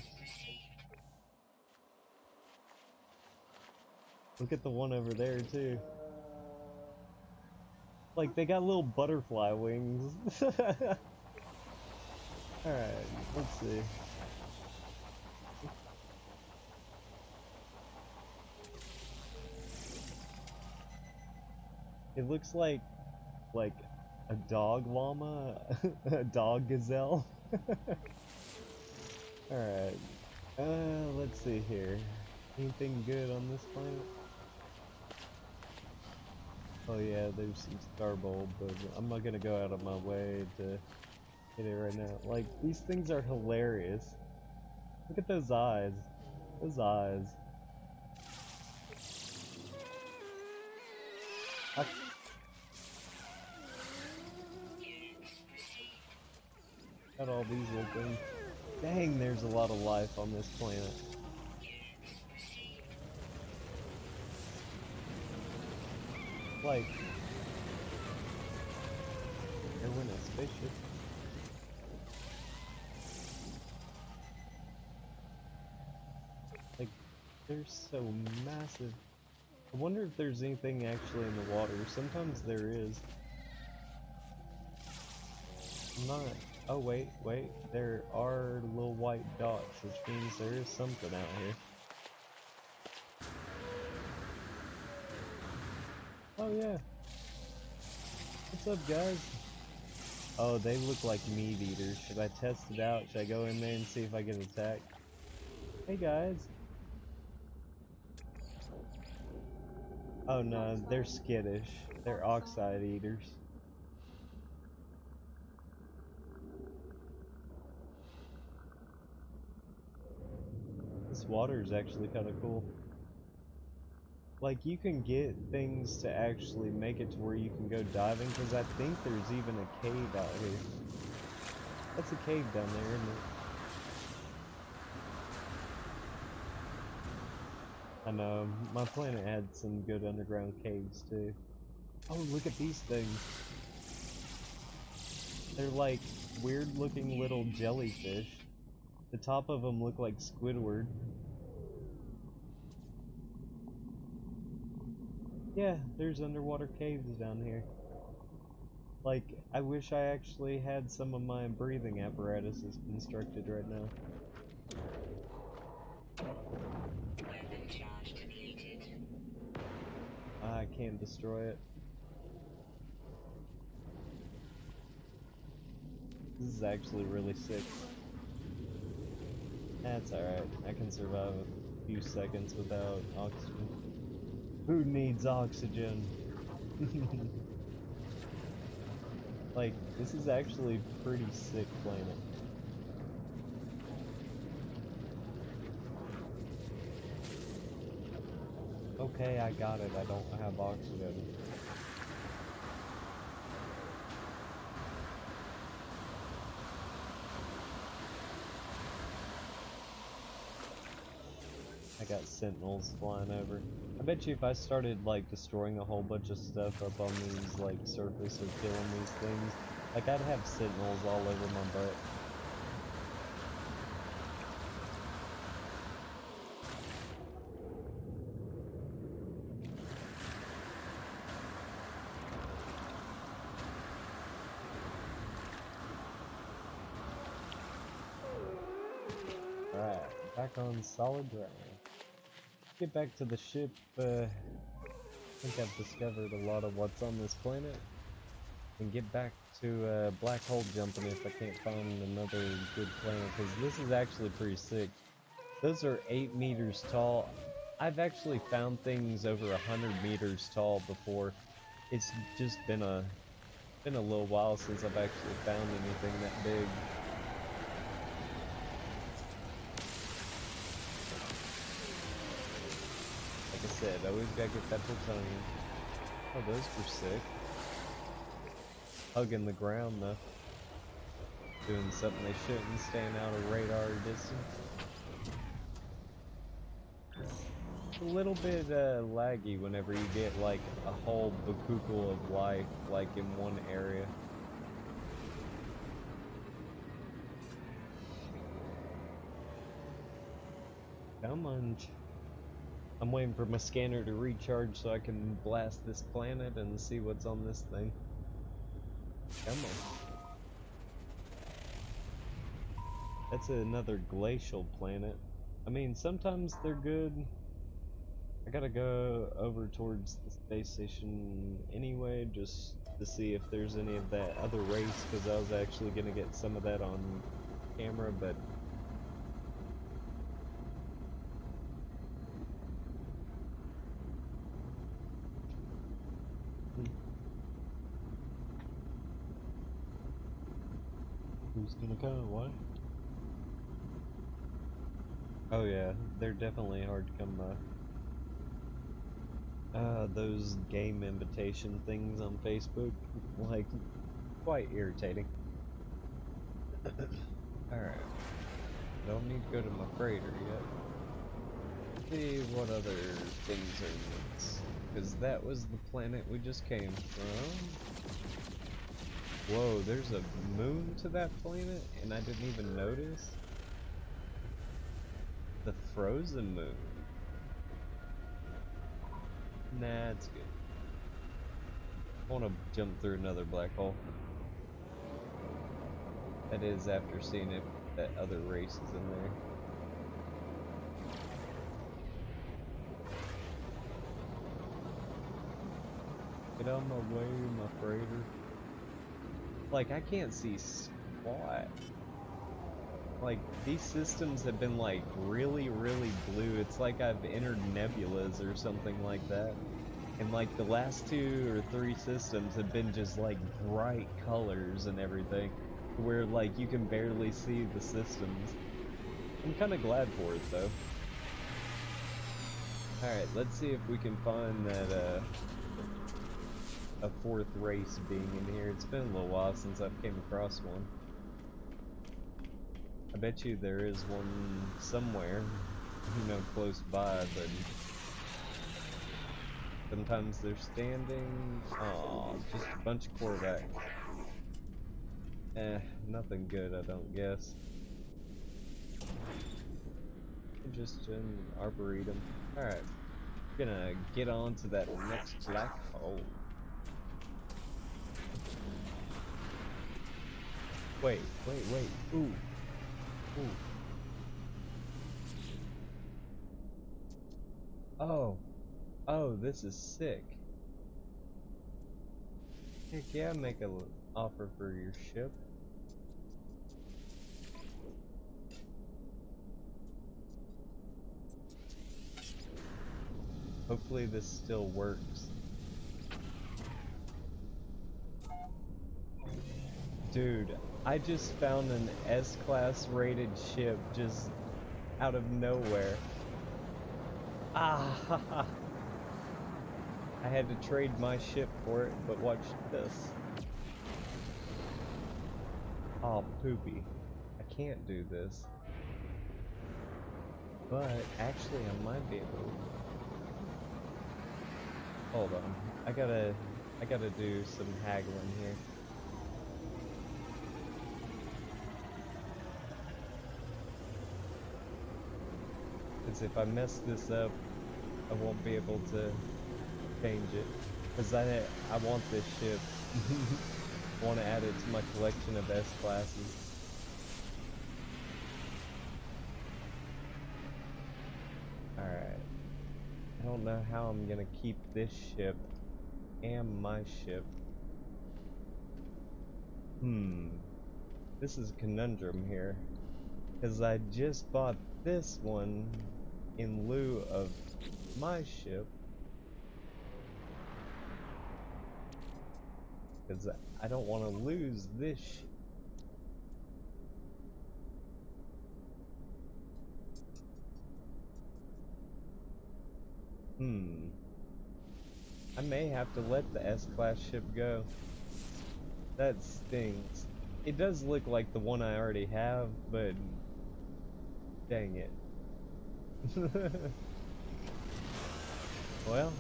Look at the one over there, too. Like, they got little butterfly wings. Alright, let's see. It looks like a dog llama, a dog gazelle. Alright, let's see here. Anything good on this planet? Oh yeah, there's some starbulb, but I'm not gonna go out of my way to hit it right now. Like, these things are hilarious. Look at those eyes. Those eyes. Got all these little things. Dang, there's a lot of life on this planet. Like, there went a spaceship. Like, they're so massive. I wonder if there's anything actually in the water. Sometimes there is. I'm not. Oh wait, there are little white dots, which means there is something out here. Oh yeah. What's up, guys? Oh, they look like meat eaters. Should I test it out? Should I go in there and see if I get attacked? Hey guys. Oh no, they're skittish. They're oxide eaters. This water is actually kind of cool. Like, you can get things to actually make it to where you can go diving, because I think there's even a cave out here. That's a cave down there, isn't it? I know, my planet had some good underground caves too. Oh, look at these things. They're like weird looking little jellyfish. The top of them look like Squidward. Yeah, there's underwater caves down here. Like, I wish I actually had some of my breathing apparatuses constructed right now. Weapon charge depleted. I can't destroy it. This is actually really sick. That's alright. I can survive a few seconds without oxygen. Who needs oxygen? Like, this is actually pretty sick planet. Okay, I got it. I don't have oxygen. I got sentinels flying over. I bet you if I started like destroying a whole bunch of stuff up on these like surface or killing these things, like I'd have sentinels all over my butt. Alright, back on solid ground. Get back to the ship. I think I've discovered a lot of what's on this planet. And get back to black hole jumping if I can't find another good planet, because this is actually pretty sick. Those are 8 meters tall. I've actually found things over 100 meters tall before. It's just been a little while since I've actually found anything that big. Like I said, always gotta get that plutonium. Oh, those were sick. Hugging the ground though. Doing something they shouldn't, staying out of radar distance. It's a little bit laggy whenever you get like a whole bakukal of life like in one area. Come on. I'm waiting for my scanner to recharge so I can blast this planet and see what's on this thing. Come on. That's another glacial planet. I mean, sometimes they're good. I gotta go over towards the space station anyway, just to see if there's any of that other race, because I was actually gonna get some of that on camera, but who's gonna come? What? Oh yeah, they're definitely hard to come by. Those game invitation things on Facebook, like, quite irritating. Alright. Don't need to go to my freighter yet. See what other things are next. Because that was the planet we just came from. Whoa, there's a moon to that planet, and I didn't even notice? The frozen moon. Nah, it's good. I want to jump through another black hole. That is after seeing if that other race is in there. Get out of my way, my freighter. Like, I can't see squat. Like, these systems have been like really, really blue. It's like I've entered nebulas or something like that. And like the last 2 or 3 systems have been just like bright colors and everything, where like you can barely see the systems. I'm kind of glad for it though. Alright, let's see if we can find that a 4th race being in here. It's been a little while since I've came across one. I bet you there is one somewhere, you know, close by, but sometimes they're standing. Aw, just a bunch of Corvettes. Nothing good, I don't guess. Just an Arboretum. Alright, gonna get on to that next black hole. Wait. Ooh. Oh, this is sick. Heck yeah, make an offer for your ship. Hopefully this still works. Dude, I just found an S-class rated ship just out of nowhere. Ah! I had to trade my ship for it, but watch this. Oh, poopy. I can't do this. But actually I might be able. Hold on. I gotta do some haggling here. Because if I mess this up, I won't be able to change it. Because I want this ship. I want to add it to my collection of S classes. Alright. I don't know how I'm gonna keep this ship and my ship. This is a conundrum here. Because I just bought this one in lieu of my ship. Because I don't want to lose this ship. I may have to let the S-Class ship go. That stings. It does look like the one I already have, but dang it. Well,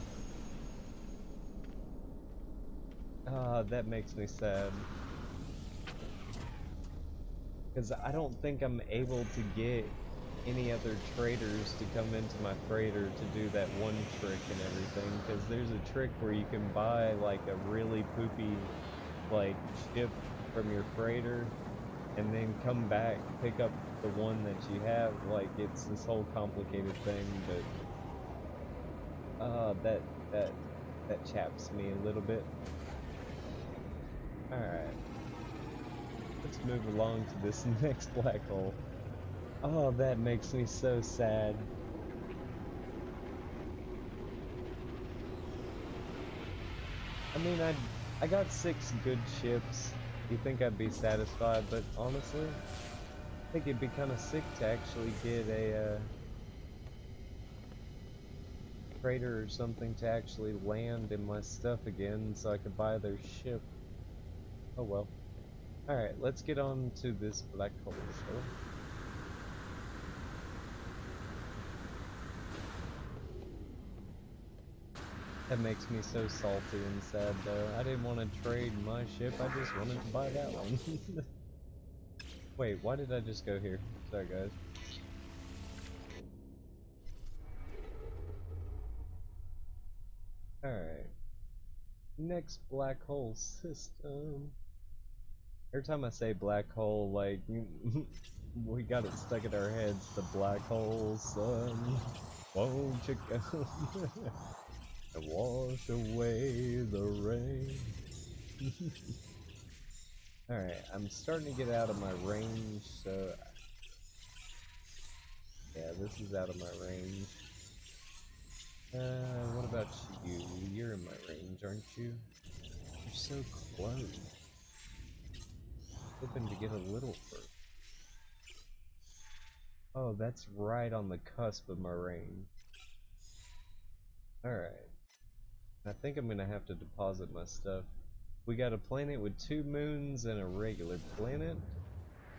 that makes me sad. Because I don't think I'm able to get any other traders to come into my freighter to do that one trick and everything. Because there's a trick where you can buy like a really poopy like ship from your freighter and then come back, pick up the one that you have. Like, it's this whole complicated thing, but that chaps me a little bit. Alright, let's move along to this next black hole. Oh, that makes me so sad. I mean, I got 6 good ships. You think I'd be satisfied, but honestly, I think it'd be kind of sick to actually get a freighter or something to actually land in my stuff again so I could buy their ship. Oh well. Alright, let's get on to this black hole show. That makes me so salty and sad though. I didn't want to trade my ship, I just wanted to buy that one. Wait, why did I just go here? Sorry guys. Alright. Next black hole system. Every time I say black hole, like, we got it stuck in our heads. The black hole, sun, won't you come and wash away the rain? Alright, I'm starting to get out of my range, so... yeah, this is out of my range. What about you? You're in my range, aren't you? You're so close. Hoping to get a little further. Oh, that's right on the cusp of my range. Alright. I think I'm gonna have to deposit my stuff. We got a planet with 2 moons and a regular planet.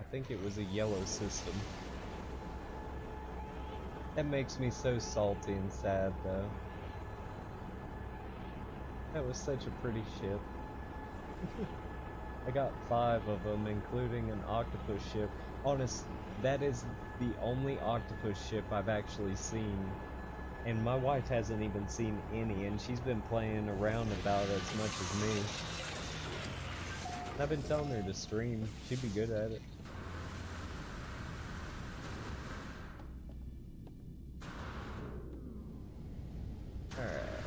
I think it was a yellow system. That makes me so salty and sad though. That was such a pretty ship. I got 5 of them, including an octopus ship. Honest, that is the only octopus ship I've actually seen. And my wife hasn't even seen any, and she's been playing around about as much as me. I've been telling her to stream. She'd be good at it. Alright.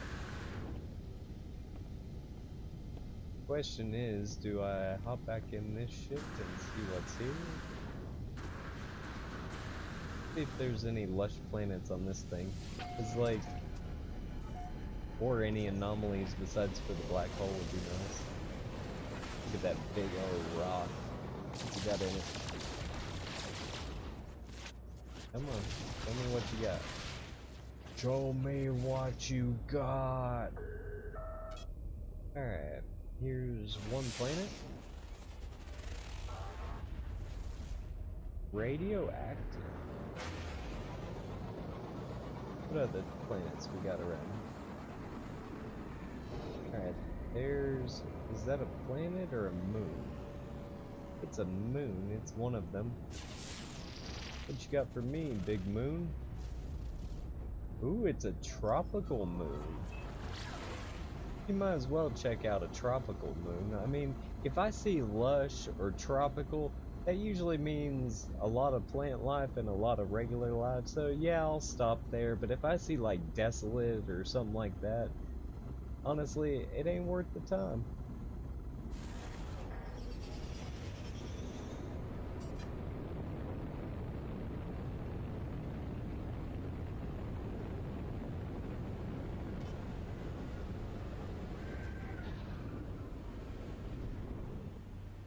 Question is, do I hop back in this ship and see what's here? See if there's any lush planets on this thing. Cause like, or any anomalies besides for the black hole would be nice. Look at that big old rock. What you got in it? Come on, tell me what you got. Show me what you got. Alright, here's one planet. Radioactive. What other planets we got around here? Alright, there's... Is that a planet or a moon? It's a moon, it's one of them. What you got for me, big moon? Ooh, it's a tropical moon. You might as well check out a tropical moon. I mean, if I see lush or tropical, that usually means a lot of plant life and a lot of regular life, so yeah, I'll stop there. But if I see like desolate or something like that, honestly, it ain't worth the time.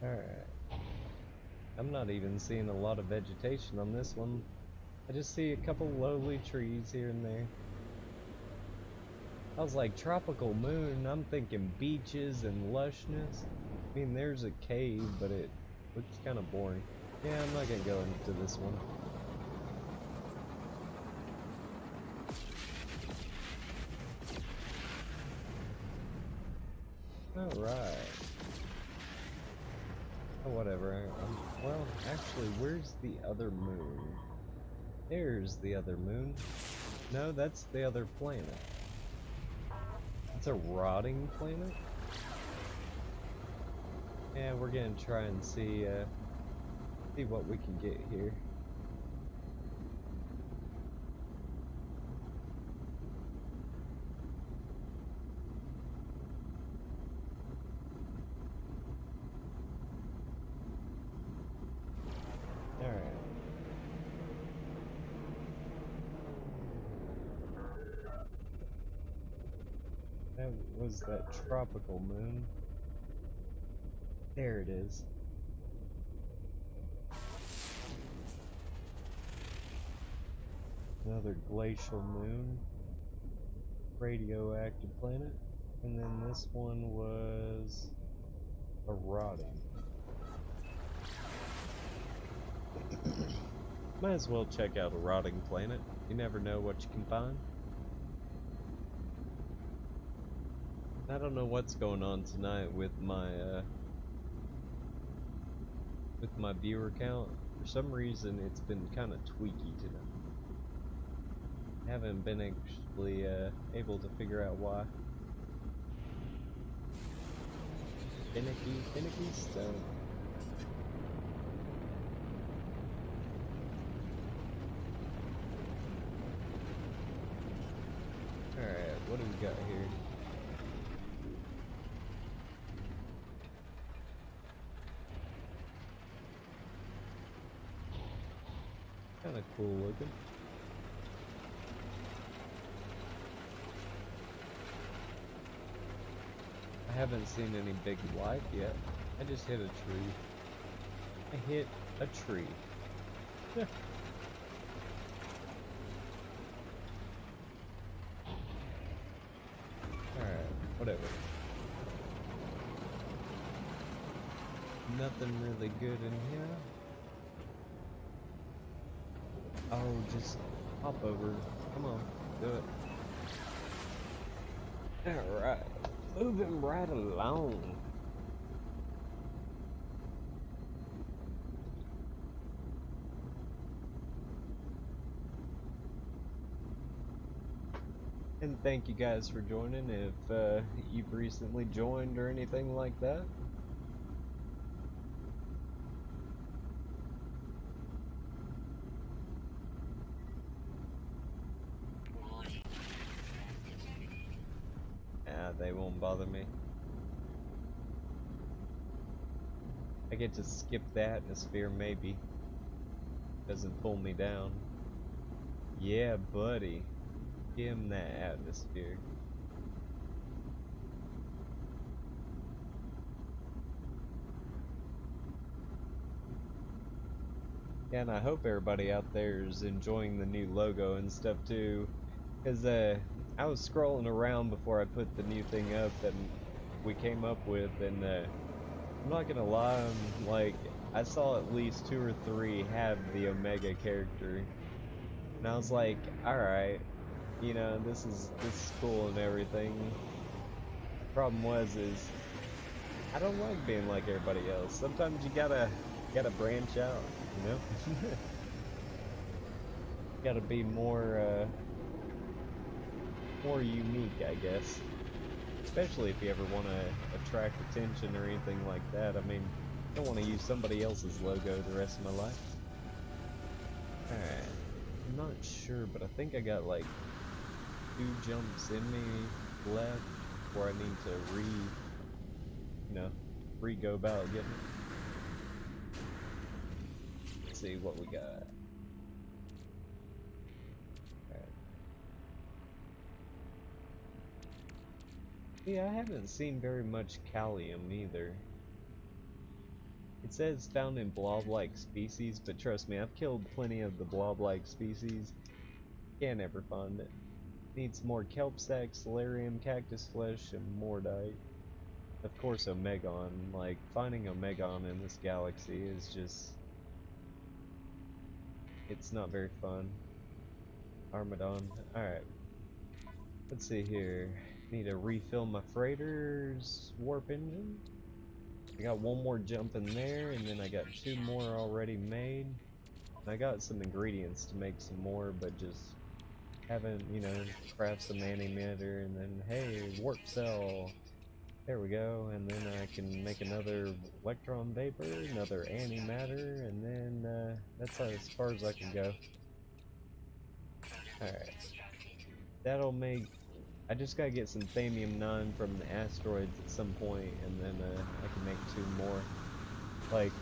Alright. I'm not even seeing a lot of vegetation on this one. I just see a couple lowly trees here and there. I was like, tropical moon, I'm thinking beaches and lushness. I mean, there's a cave, but it looks kind of boring. Yeah, I'm not gonna go into this one. Alright. Oh, whatever. Well, actually, where's the other moon? There's the other moon. No, that's the other planet. It's a rotting planet? Yeah, we're gonna try and see what we can get here. That was that tropical moon. There it is. Another glacial moon. Radioactive planet. And then this one was a rotting. Might as well check out a rotting planet. You never know what you can find. I don't know what's going on tonight with my viewer count. For some reason, it's been kind of tweaky today. I haven't been actually able to figure out why. Finicky stuff. Alright, what do we got here? Kinda cool looking. I haven't seen any big life yet. I just hit a tree. I hit a tree. Alright, whatever. Nothing really good in here. Oh, just hop over. Come on, do it. Alright, moving right along. And thank you guys for joining if you've recently joined or anything like that. They won't bother me. I get to skip the atmosphere, maybe. Doesn't pull me down. Yeah, buddy. Give him that atmosphere. Yeah, and I hope everybody out there is enjoying the new logo and stuff too. Because I was scrolling around before I put the new thing up that we came up with, and I'm not gonna lie, like, I saw at least 2 or 3 have the Omega character, and I was like, alright, you know, this is cool and everything. Problem is I don't like being like everybody else. Sometimes you gotta branch out, you know? Gotta be more more unique, I guess. Especially if you ever want to attract attention or anything like that. I mean, I don't want to use somebody else's logo the rest of my life. Alright. I'm not sure, but I think I got like 2 jumps in me left where I need to go about getting it. Let's see what we got. Yeah, I haven't seen very much calcium either. It says found in blob-like species, but trust me, I've killed plenty of the blob-like species. Can't ever find it. Needs more kelp sac, solarium, cactus flesh, and mordite. Of course, Omegon. Like, finding Omegon in this galaxy is just... it's not very fun. Armadon. Alright. Let's see here. Need to refill my freighter's warp engine. I got 1 more jump in there, and then I got 2 more already made. And I got some ingredients to make some more, but just haven't, you know, craft some antimatter, and then, hey, warp cell. There we go, and then I can make another electron vapor, another antimatter, and then that's as far as I can go. Alright. That'll make... I just gotta get some Thamium-9 from the asteroids at some point, and then I can make 2 more. Like,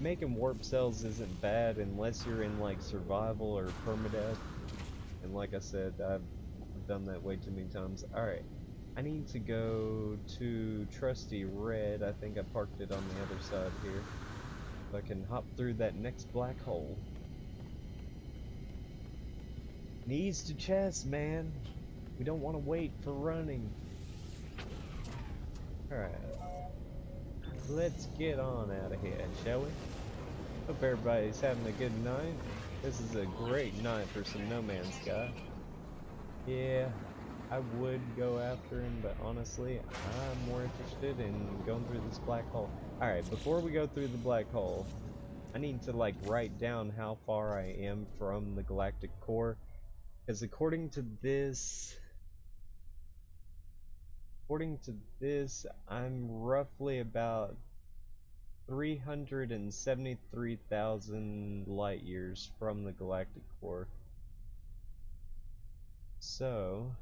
making warp cells isn't bad unless you're in like survival or permadeath. And like I said, I've done that way too many times. Alright, I need to go to Trusty Red. I think I parked it on the other side here. So I can hop through that next black hole. Knees to chest, man. We don't want to wait for running. Alright. Let's get on out of here, shall we? Hope everybody's having a good night. This is a great night for some No Man's Sky. Yeah, I would go after him, but honestly, I'm more interested in going through this black hole. Alright, before we go through the black hole, I need to like write down how far I am from the galactic core. Because according to this, I'm roughly about 373,000 light years from the galactic core. So,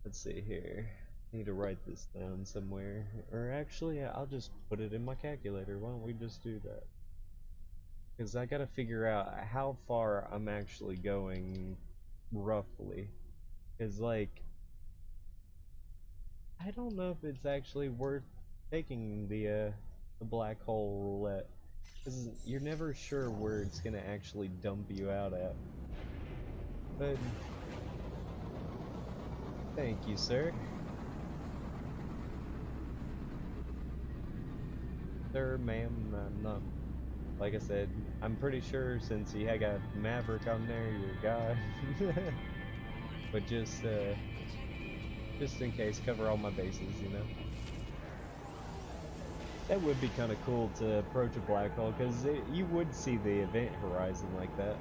let's see here. Need to write this down somewhere. Or actually, I'll just put it in my calculator. Why don't we just do that? Because I gotta figure out how far I'm actually going, roughly. Because, like, I don't know if it's actually worth taking the black hole roulette. Because you're never sure where it's gonna actually dump you out at. But, thank you, sir. Sir, ma'am, I'm not... Like I said, I'm pretty sure since you had got Maverick on there, you're a guy. But just in case, cover all my bases, you know? That would be kind of cool to approach a black hole, because you would see the event horizon like that.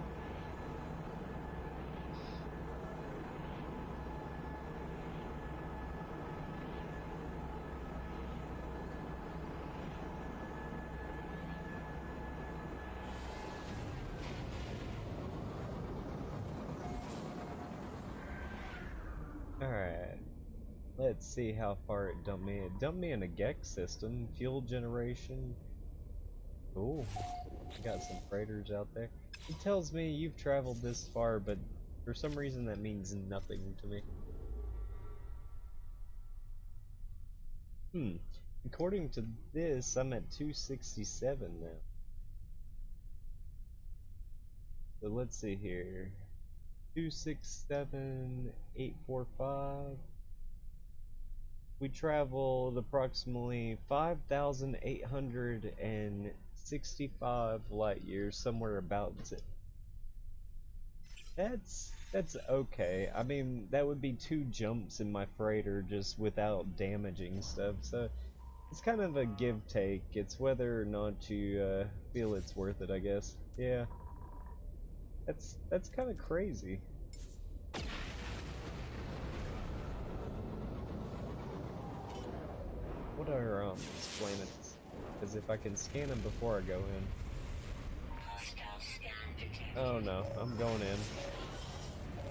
Alright, let's see how far it dumped me. It dumped me in a Gex system, fuel generation. Ooh, I got some freighters out there. It tells me you've traveled this far, but for some reason that means nothing to me. According to this, I'm at 267 now. So let's see here. 267,845. We traveled approximately 5,865 light years, somewhere about it. That's okay. I mean, that would be 2 jumps in my freighter just without damaging stuff, so it's kind of a give-take. It's whether or not you feel it's worth it, I guess. Yeah. That's kind of crazy. What are these planets? Because if I can scan them before I go in. Oh no, I'm going in.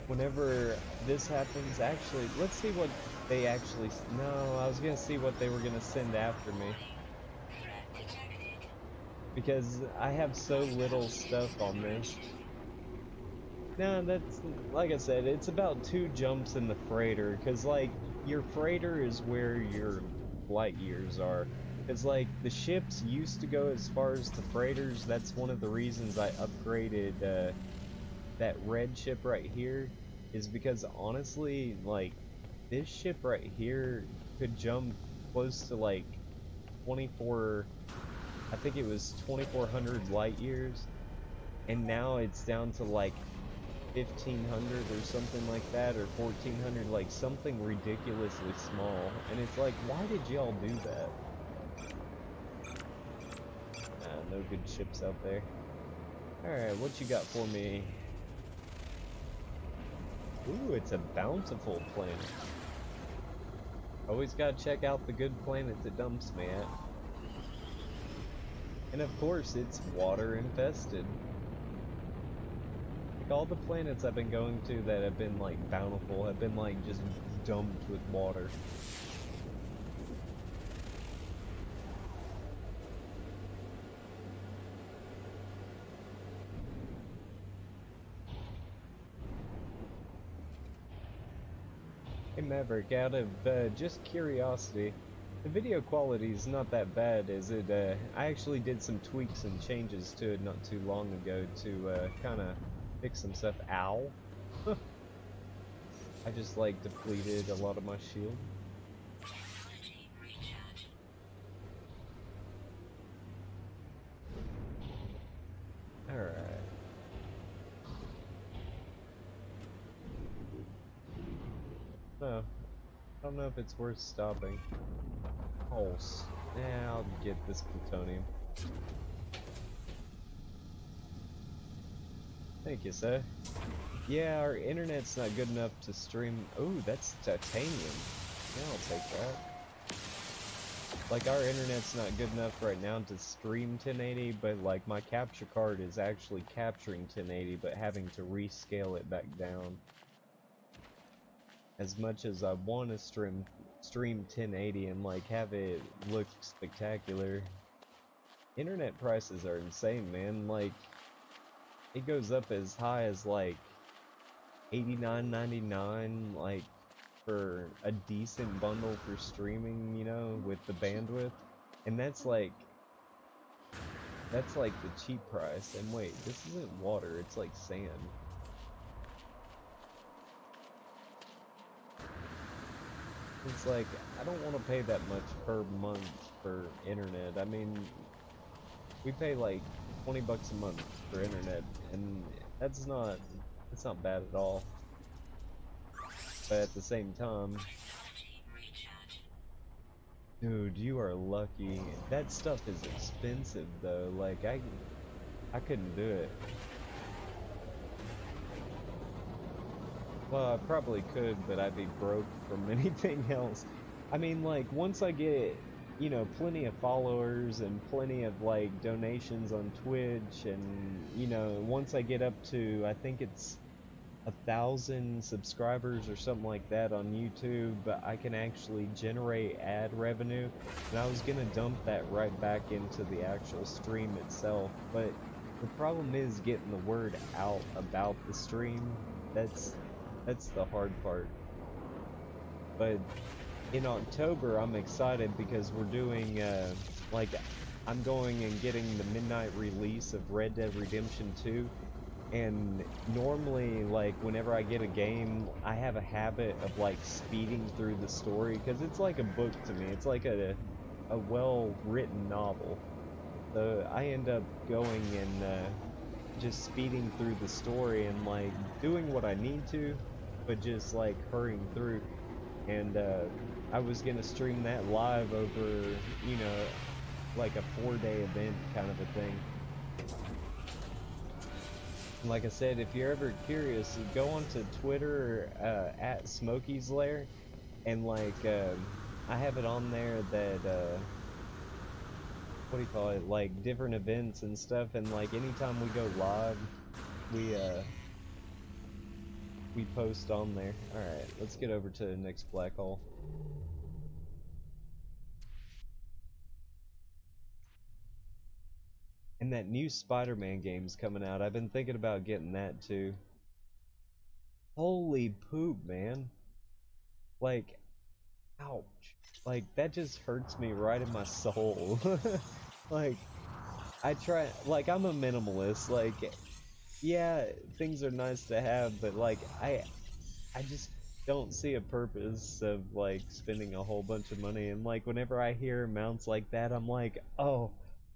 Whenever this happens, actually, let's see what they actually. No, I was gonna see what they were gonna send after me. Because I have so little stuff on this. No, that's, like I said, it's about 2 jumps in the freighter, because, like, your freighter is where your light years are. Because, like, the ships used to go as far as the freighters. That's one of the reasons I upgraded, that red ship right here, is because, honestly, like, this ship right here could jump close to, like, 24, I think it was 2400 light years, and now it's down to, like, 1500 or something like that, or 1400, like something ridiculously small. And it's like, why did y'all do that? No good ships out there. Alright, what you got for me? Ooh, it's a bountiful planet. Always gotta check out the good planets it dumps me at. And of course, it's water infested. All the planets I've been going to that have been like bountiful have been like just dumped with water. Hey Maverick, out of just curiosity, the video quality is not that bad, is it? I actually did some tweaks and changes to it not too long ago to kind of fix some stuff. Ow. I just like depleted a lot of my shield. Alright. No. I don't know if it's worth stopping. Pulse. Yeah, I'll get this plutonium. Thank you, sir. Yeah, our internet's not good enough to stream. Ooh, that's titanium. Yeah, I'll take that. Like, our internet's not good enough right now to stream 1080, but like my capture card is actually capturing 1080, but having to rescale it back down. As much as I want to stream 1080 and like have it look spectacular, internet prices are insane, man. Like, it goes up as high as like $89.99, like for a decent bundle for streaming, you know, with the bandwidth. And that's like the cheap price. And wait, this isn't water, it's like sand. It's like, I don't want to pay that much per month for internet. I mean, we pay like 20 bucks a month for internet, and that's not bad at all. But at the same time, dude, you are lucky. That stuff is expensive though. Like, I couldn't do it. Well, I probably could, but I'd be broke from anything else. I mean, like, once I get, you know, plenty of followers and plenty of, like, donations on Twitch, and, you know, once I get up to, I think it's 1,000 subscribers or something like that on YouTube, I can actually generate ad revenue, and I was gonna dump that right back into the actual stream itself. But the problem is getting the word out about the stream. That's the hard part. But in October, I'm excited because we're doing, like, I'm going and getting the midnight release of Red Dead Redemption 2. And normally, like, whenever I get a game, I have a habit of, like, speeding through the story, because it's like a book to me. It's like a well-written novel. So I end up going and just speeding through the story and like doing what I need to, but just like hurrying through. And I was gonna stream that live over, you know, like a 4-day event kind of a thing. And like I said, if you're ever curious, go onto Twitter at Smokie's Lair, and like I have it on there that what do you call it, like different events and stuff, and like anytime we go live, we post on there. Alright, let's get over to the next black hole. And that new Spider-Man game's coming out. I've been thinking about getting that too. Holy poop, man. Like, ouch. Like, that just hurts me right in my soul. Like, like, I'm a minimalist. Like, yeah, things are nice to have, but like, I just don't see a purpose of like spending a whole bunch of money. And like, whenever I hear amounts like that, I'm like, oh,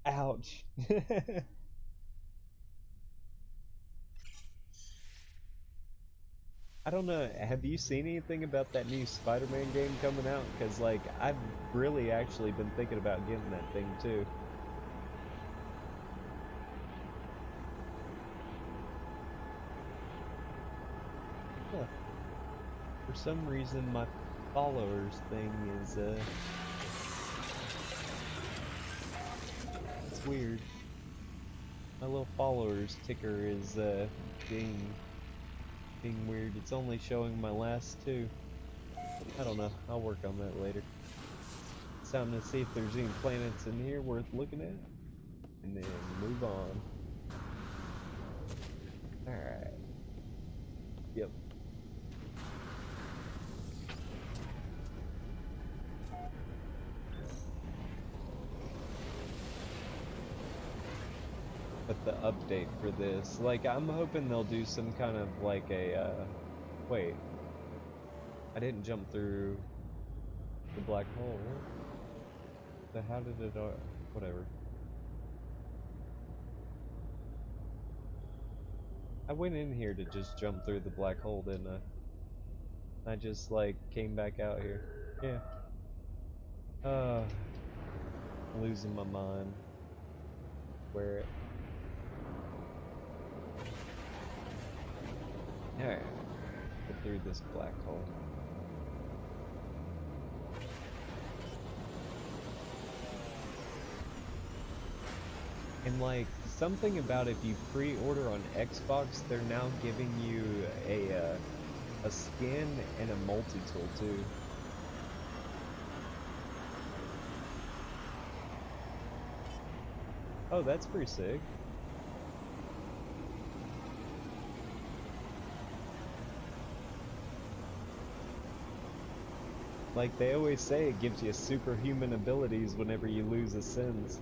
ouch. I don't know, have you seen anything about that new Spider-Man game coming out? Because, like, I've really actually been thinking about getting that thing, too. Huh. For some reason, my followers thing is, it's weird. My little followers ticker is, being weird. It's only showing my last 2. I don't know. I'll work on that later. It's time to see if there's any planets in here worth looking at, and then move on. Alright. Yep. But the update for this, like, I'm hoping they'll do some kind of like a wait, I didn't jump through the black hole. So how did it whatever. I went in here to just jump through the black hole, didn't I? I just like came back out here. Yeah. Losing my mind. Where it? Alright, get through this black hole. And like, something about if you pre-order on Xbox, they're now giving you a skin and a multi-tool too. Oh, that's pretty sick. Like they always say, it gives you superhuman abilities whenever you lose a sins.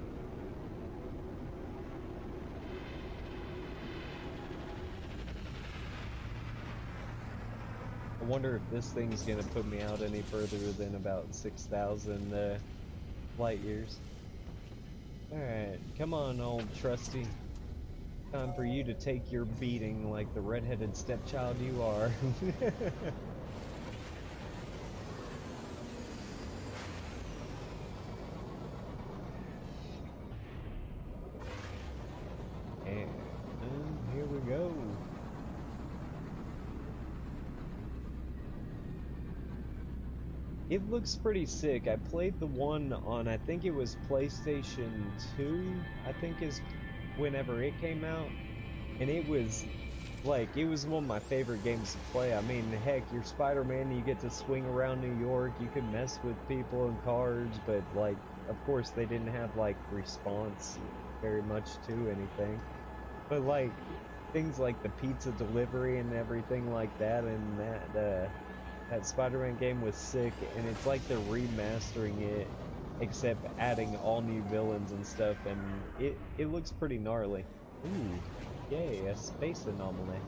I wonder if this thing's gonna put me out any further than about 6,000 light years. Alright, come on, old trusty. Time for you to take your beating like the redheaded stepchild you are. And here we go. It looks pretty sick. I played the one on, I think it was PlayStation 2, I think is whenever it came out. And it was, like, it was one of my favorite games to play. I mean, heck, you're Spider-Man, you get to swing around New York, you can mess with people and cars, but, like, of course they didn't have, like, response very much to anything. But, like, things like the pizza delivery and everything like that, and that Spider-Man game was sick, and it's like they're remastering it, except adding all new villains and stuff, and it looks pretty gnarly. Ooh, yay, a space anomaly.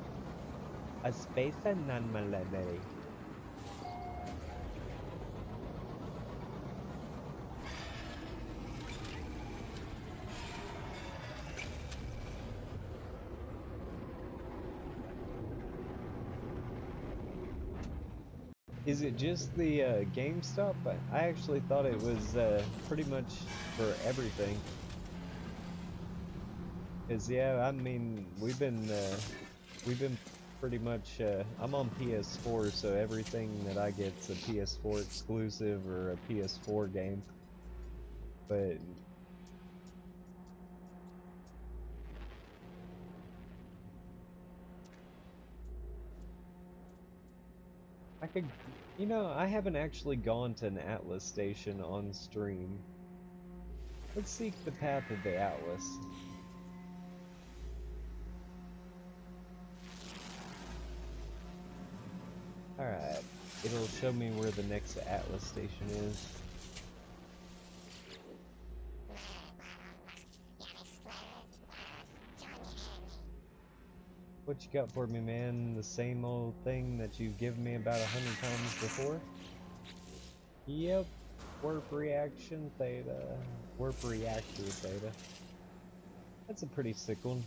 A space anomaly. Is it just the GameStop? I actually thought it was pretty much for everything. Cause yeah, I mean we've been pretty much. I'm on PS4, so everything that I get's a PS4 exclusive or a PS4 game. But I could, you know, I haven't actually gone to an Atlas station on stream. Let's seek the path of the Atlas. Alright, it'll show me where the next Atlas station is. What you got for me, man? The same old thing that you've given me about 100 times before? Yep. Warp reaction theta. Warp reactor theta. That's a pretty sick one.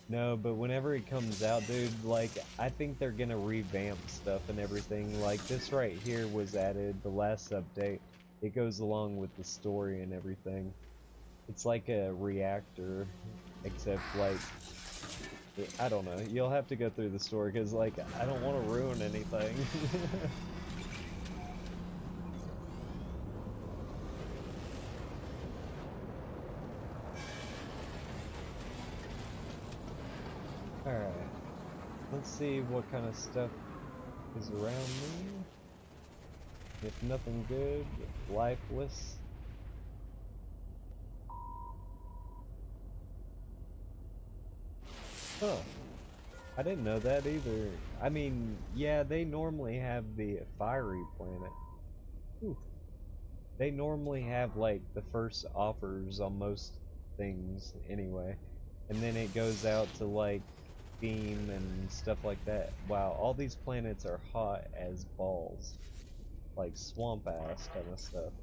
No, but whenever it comes out, dude, like, I think they're gonna revamp stuff and everything. Like, this right here was added, the last update. It goes along with the story and everything. It's like a reactor, except, like, I don't know. You'll have to go through the story, because, like, I don't want to ruin anything. Alright. Let's see what kind of stuff is around me. If nothing good, lifeless. Huh. I didn't know that either. I mean, yeah, they normally have the fiery planet. Ooh. They normally have, like, the first offers on most things anyway. And then it goes out to, like, beam and stuff like that. Wow, all these planets are hot as balls. Like swamp ass kind of stuff.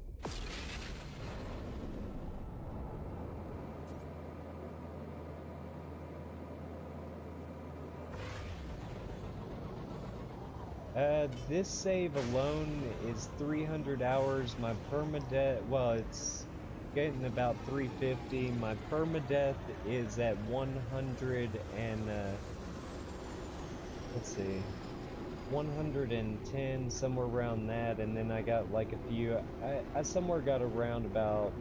This save alone is 300 hours. My permadeath, well, it's getting about 350. My permadeath is at 100 and, let's see, 110, somewhere around that, and then I got like a few, I somewhere got around about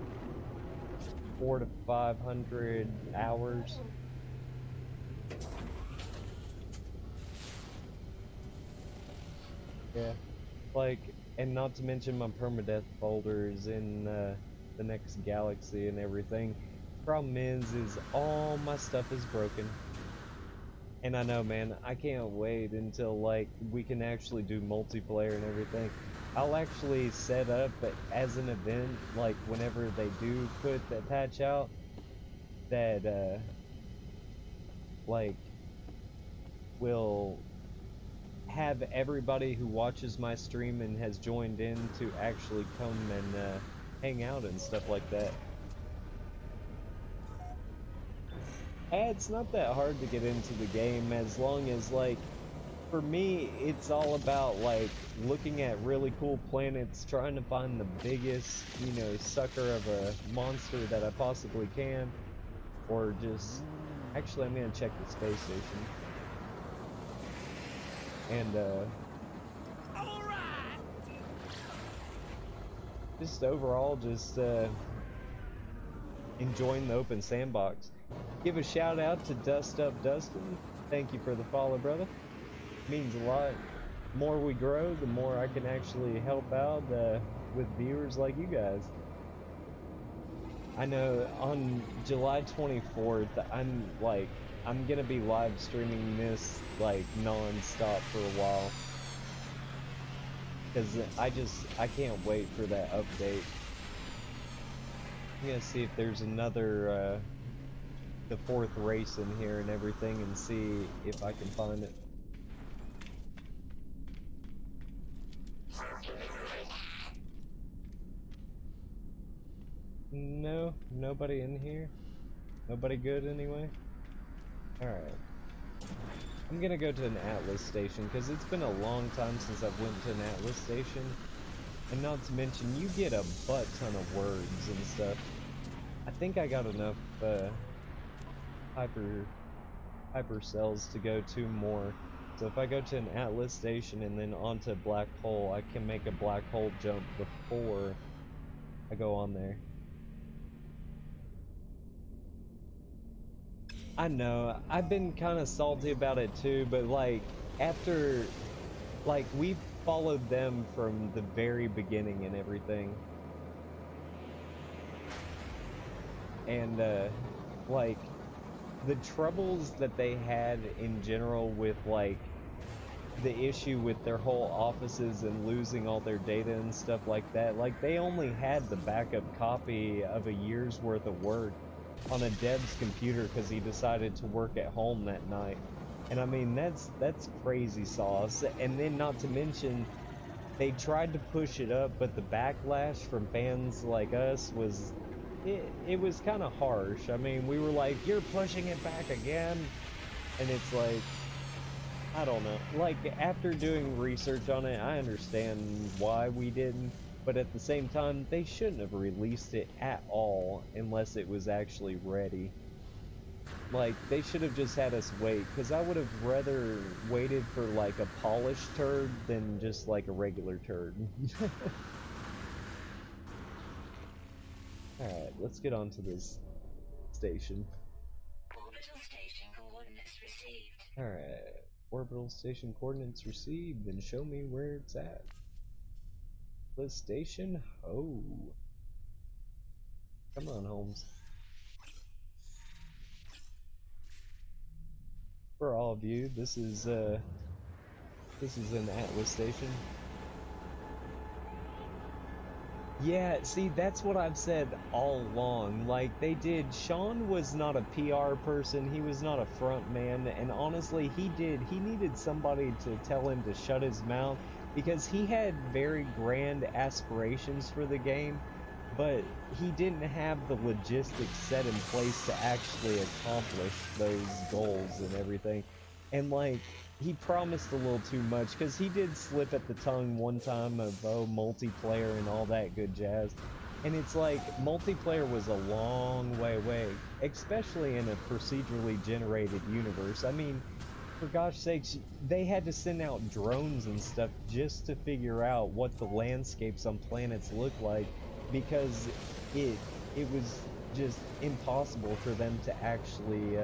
400 to 500 hours. Yeah, like, and not to mention my permadeath folders in the next galaxy and everything. Problem is all my stuff is broken. And I know, man, I can't wait until, like, we can actually do multiplayer and everything. I'll actually set up as an event, like, whenever they do put that patch out, that, like, will have everybody who watches my stream and has joined in to actually come and hang out and stuff like that. It's not that hard to get into the game, as long as, like, for me, it's all about, like, looking at really cool planets, trying to find the biggest, you know, sucker of a monster that I possibly can, or just, actually, I'm gonna check the space station. And, just overall, just, enjoying the open sandbox. Give a shout out to Dust Up Dustin. Thank you for the follow, brother. Means a lot. The more we grow, the more I can actually help out with viewers like you guys. I know on July 24th, I'm gonna be live streaming this like non-stop for a while, because I can't wait for that update. I'm gonna see if there's another the fourth race in here and everything, and see if I can find it. No, nobody in here. Nobody good anyway. All right. I'm gonna go to an Atlas station, because it's been a long time since I've went to an Atlas station. And not to mention, you get a butt ton of words and stuff. I think I got enough, hyper cells to go 2 more. So if I go to an Atlas station and then onto a black hole, I can make a black hole jump before I go on there. I know, I've been kind of salty about it too, but like, after, like, we followed them from the very beginning and everything. And, like, the troubles that they had in general with, like, the issue with their whole offices and losing all their data and stuff like that, like, they only had the backup copy of a year's worth of work on a dev's computer because he decided to work at home that night. And I mean, that's crazy sauce. And then not to mention, they tried to push it up, but the backlash from fans like us was, it was kind of harsh. I mean, we were like, you're pushing it back again. And it's like, I don't know. Like, after doing research on it, I understand why we didn't. But at the same time, they shouldn't have released it at all unless it was actually ready. Like, they should have just had us wait, because I would have rather waited for, like, a polished turd than just, like, a regular turd. Alright, let's get on to this station. Orbital station coordinates received. Alright, orbital station coordinates received, then show me where it's at. The station? Oh. Come on, Holmes. For all of you, this is an Atlas station. Yeah, see, that's what I've said all along. Like, they did, Sean was not a PR person, he was not a front man, and honestly, he needed somebody to tell him to shut his mouth, because he had very grand aspirations for the game, but he didn't have the logistics set in place to actually accomplish those goals and everything. And like, he promised a little too much, because he did slip at the tongue one time of, oh, multiplayer and all that good jazz. And it's like, multiplayer was a long way away, especially in a procedurally generated universe. I mean, for gosh sakes, they had to send out drones and stuff just to figure out what the landscapes on planets look like, because it was just impossible for them to actually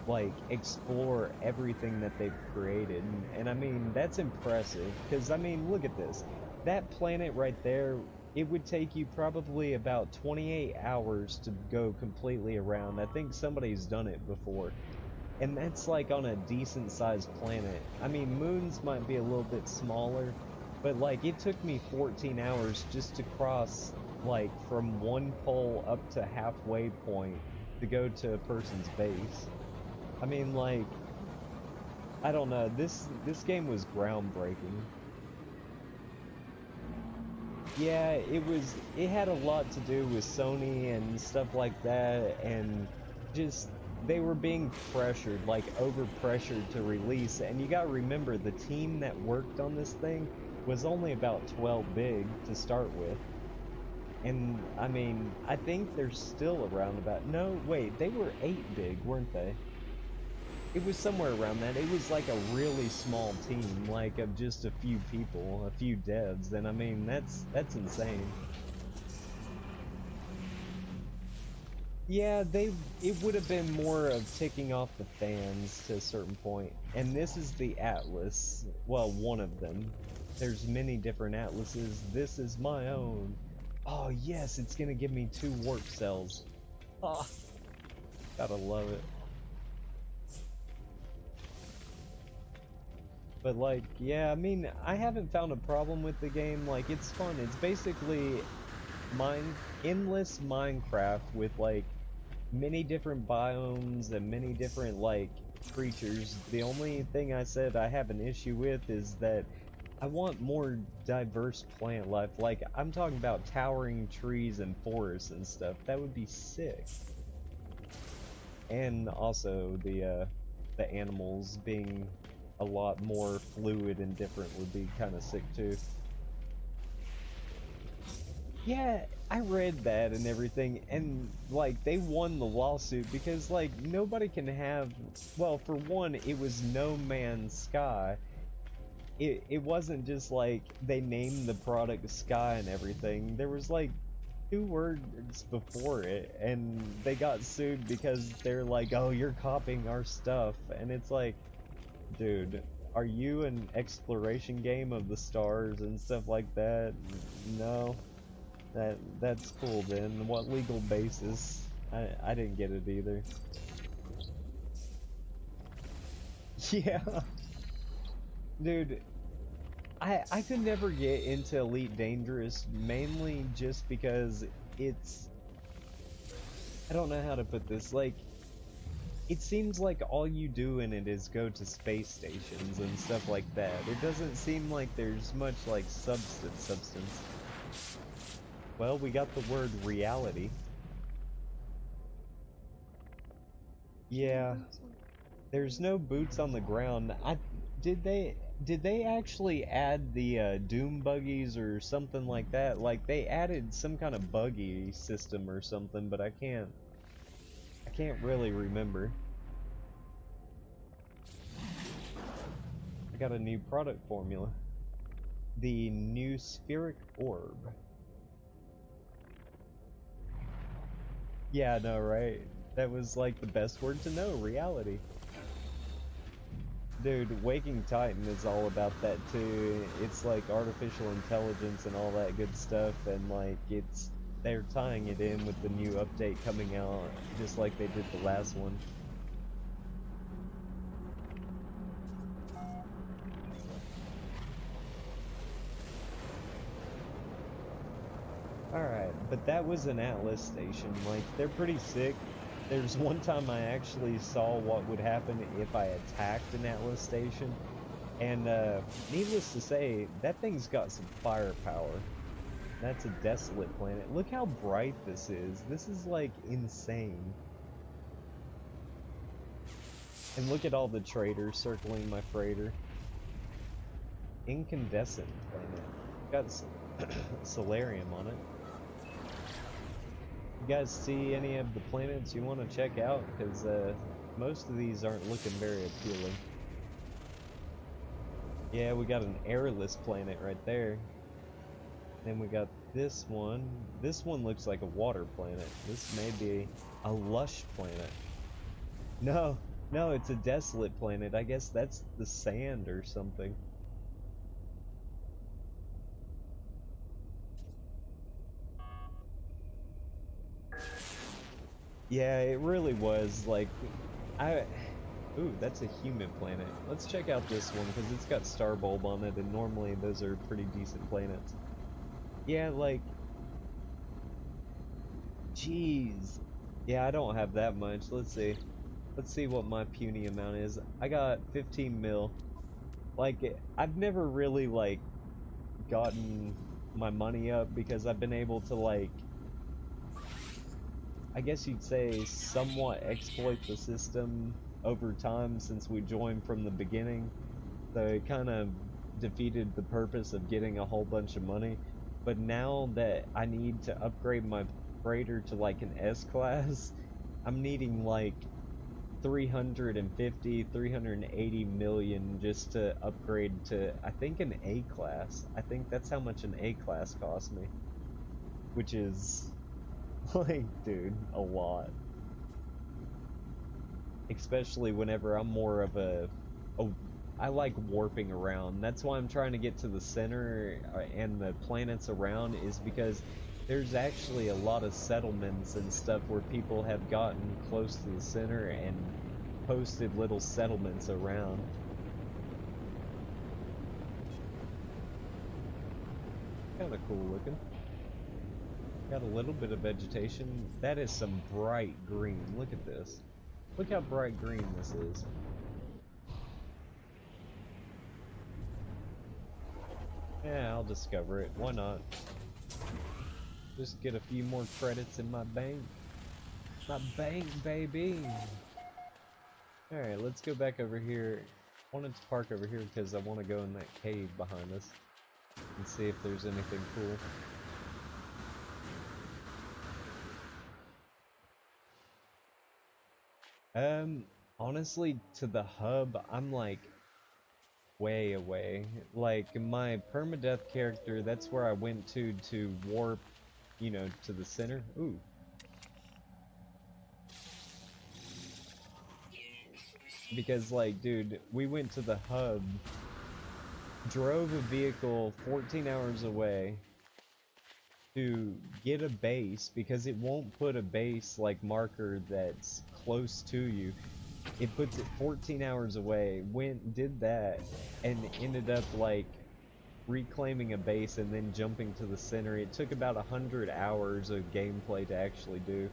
like explore everything that they've created. And I mean, that's impressive, because I mean, look at this, that planet right there, it would take you probably about 28 hours to go completely around. I think somebody's done it before. And that's like on a decent sized planet. I mean, moons might be a little bit smaller, but like, it took me 14 hours just to cross, like, from one pole up to halfway point to go to a person's base. I mean, like, I don't know, this game was groundbreaking. Yeah, it had a lot to do with Sony and stuff like that, and just, they were being pressured, like over-pressured to release. And you gotta remember, the team that worked on this thing was only about 12 big to start with. And, I mean, I think they're still around about, no, wait, they were 8 big, weren't they? It was somewhere around that. It was like a really small team, like of just a few people, a few devs, and I mean, that's insane. Yeah, it would have been more of ticking off the fans to a certain point. And this is the Atlas. Well, one of them. There's many different Atlases. This is my own. Oh yes, it's gonna give me 2 warp cells. Oh, gotta love it. But like, yeah, I mean, I haven't found a problem with the game. Like, it's fun. It's basically endless Minecraft with like many different biomes and many different like creatures. The only thing I said I have an issue with is that I want more diverse plant life. Like, I'm talking about towering trees and forests and stuff. That would be sick. And also the the animals being a lot more fluid and different would be kind of sick too. Yeah, I read that and everything, and like they won the lawsuit because like nobody can have, well, for one, it was No Man's Sky. It wasn't just like they named the product Sky and everything. There was like 2 words before it, and they got sued because they're like, oh, you're copying our stuff, and it's like, dude, are you an exploration game of the stars and stuff like that? No. That's cool then. What legal basis? I didn't get it either. Yeah. Dude, I could never get into Elite Dangerous mainly just because it's, I don't know how to put this, like, it seems like all you do in it is go to space stations and stuff like that. It doesn't seem like there's much like substance. Well, we got the word reality. Yeah, there's no boots on the ground. Did they actually add the Doom buggies or something like that? Like they added some kind of buggy system or something, but I can't really remember. I got a new product formula. The new spheric orb. Yeah, no, right? That was like the best word to know, reality. Dude, Waking Titan is all about that too. It's like artificial intelligence and all that good stuff, and like they're tying it in with the new update coming out, just like they did the last one. Alright, but that was an Atlas station. Like, they're pretty sick. There's one time I actually saw what would happen if I attacked an Atlas station. And, needless to say, that thing's got some firepower. That's a desolate planet. Look how bright this is. This is, like, insane. And look at all the traders circling my freighter. Incandescent planet. Got Solarium on it. You guys see any of the planets you want to check out? Because most of these aren't looking very appealing. Yeah, we got an airless planet right there. Then we got this one. This one looks like a water planet. This may be a lush planet. No, it's a desolate planet. I guess that's the sand or something. Yeah, it really was, like, ooh, that's a human planet. Let's check out this one, because it's got Star Bulb on it, and normally those are pretty decent planets. Yeah, like, jeez. Yeah, I don't have that much. Let's see what my puny amount is. I got 15 mil. Like, I've never really, like, gotten my money up, because I've been able to, like, I guess you'd say somewhat exploit the system over time since we joined from the beginning. So it kind of defeated the purpose of getting a whole bunch of money. But now that I need to upgrade my freighter to like an S-class, I'm needing like 350, 380 million just to upgrade to, I think, an A-class. I think that's how much an A-class cost me. Which is, like, dude, a lot. Especially whenever I'm more of I like warping around. That's why I'm trying to get to the center and the planets around, is because there's actually a lot of settlements and stuff where people have gotten close to the center and posted little settlements around. Kinda cool looking. Got a little bit of vegetation. That is some bright green. Look at this. Look how bright green this is. Yeah, I'll discover it. Why not? Just get a few more credits in my bank. My bank, baby. Alright, let's go back over here. I wanted to park over here because I want to go in that cave behind us and see if there's anything cool. Honestly, to the hub, I'm like way away. Like my permadeath character, that's where I went to warp, you know, to the center. Ooh. Because like, dude, we went to the hub, drove a vehicle 14 hours away to get a base because it won't put a base like marker that's close to you. It puts it 14 hours away. Went, did that, and ended up like reclaiming a base and then jumping to the center. It took about 100 hours of gameplay to actually do.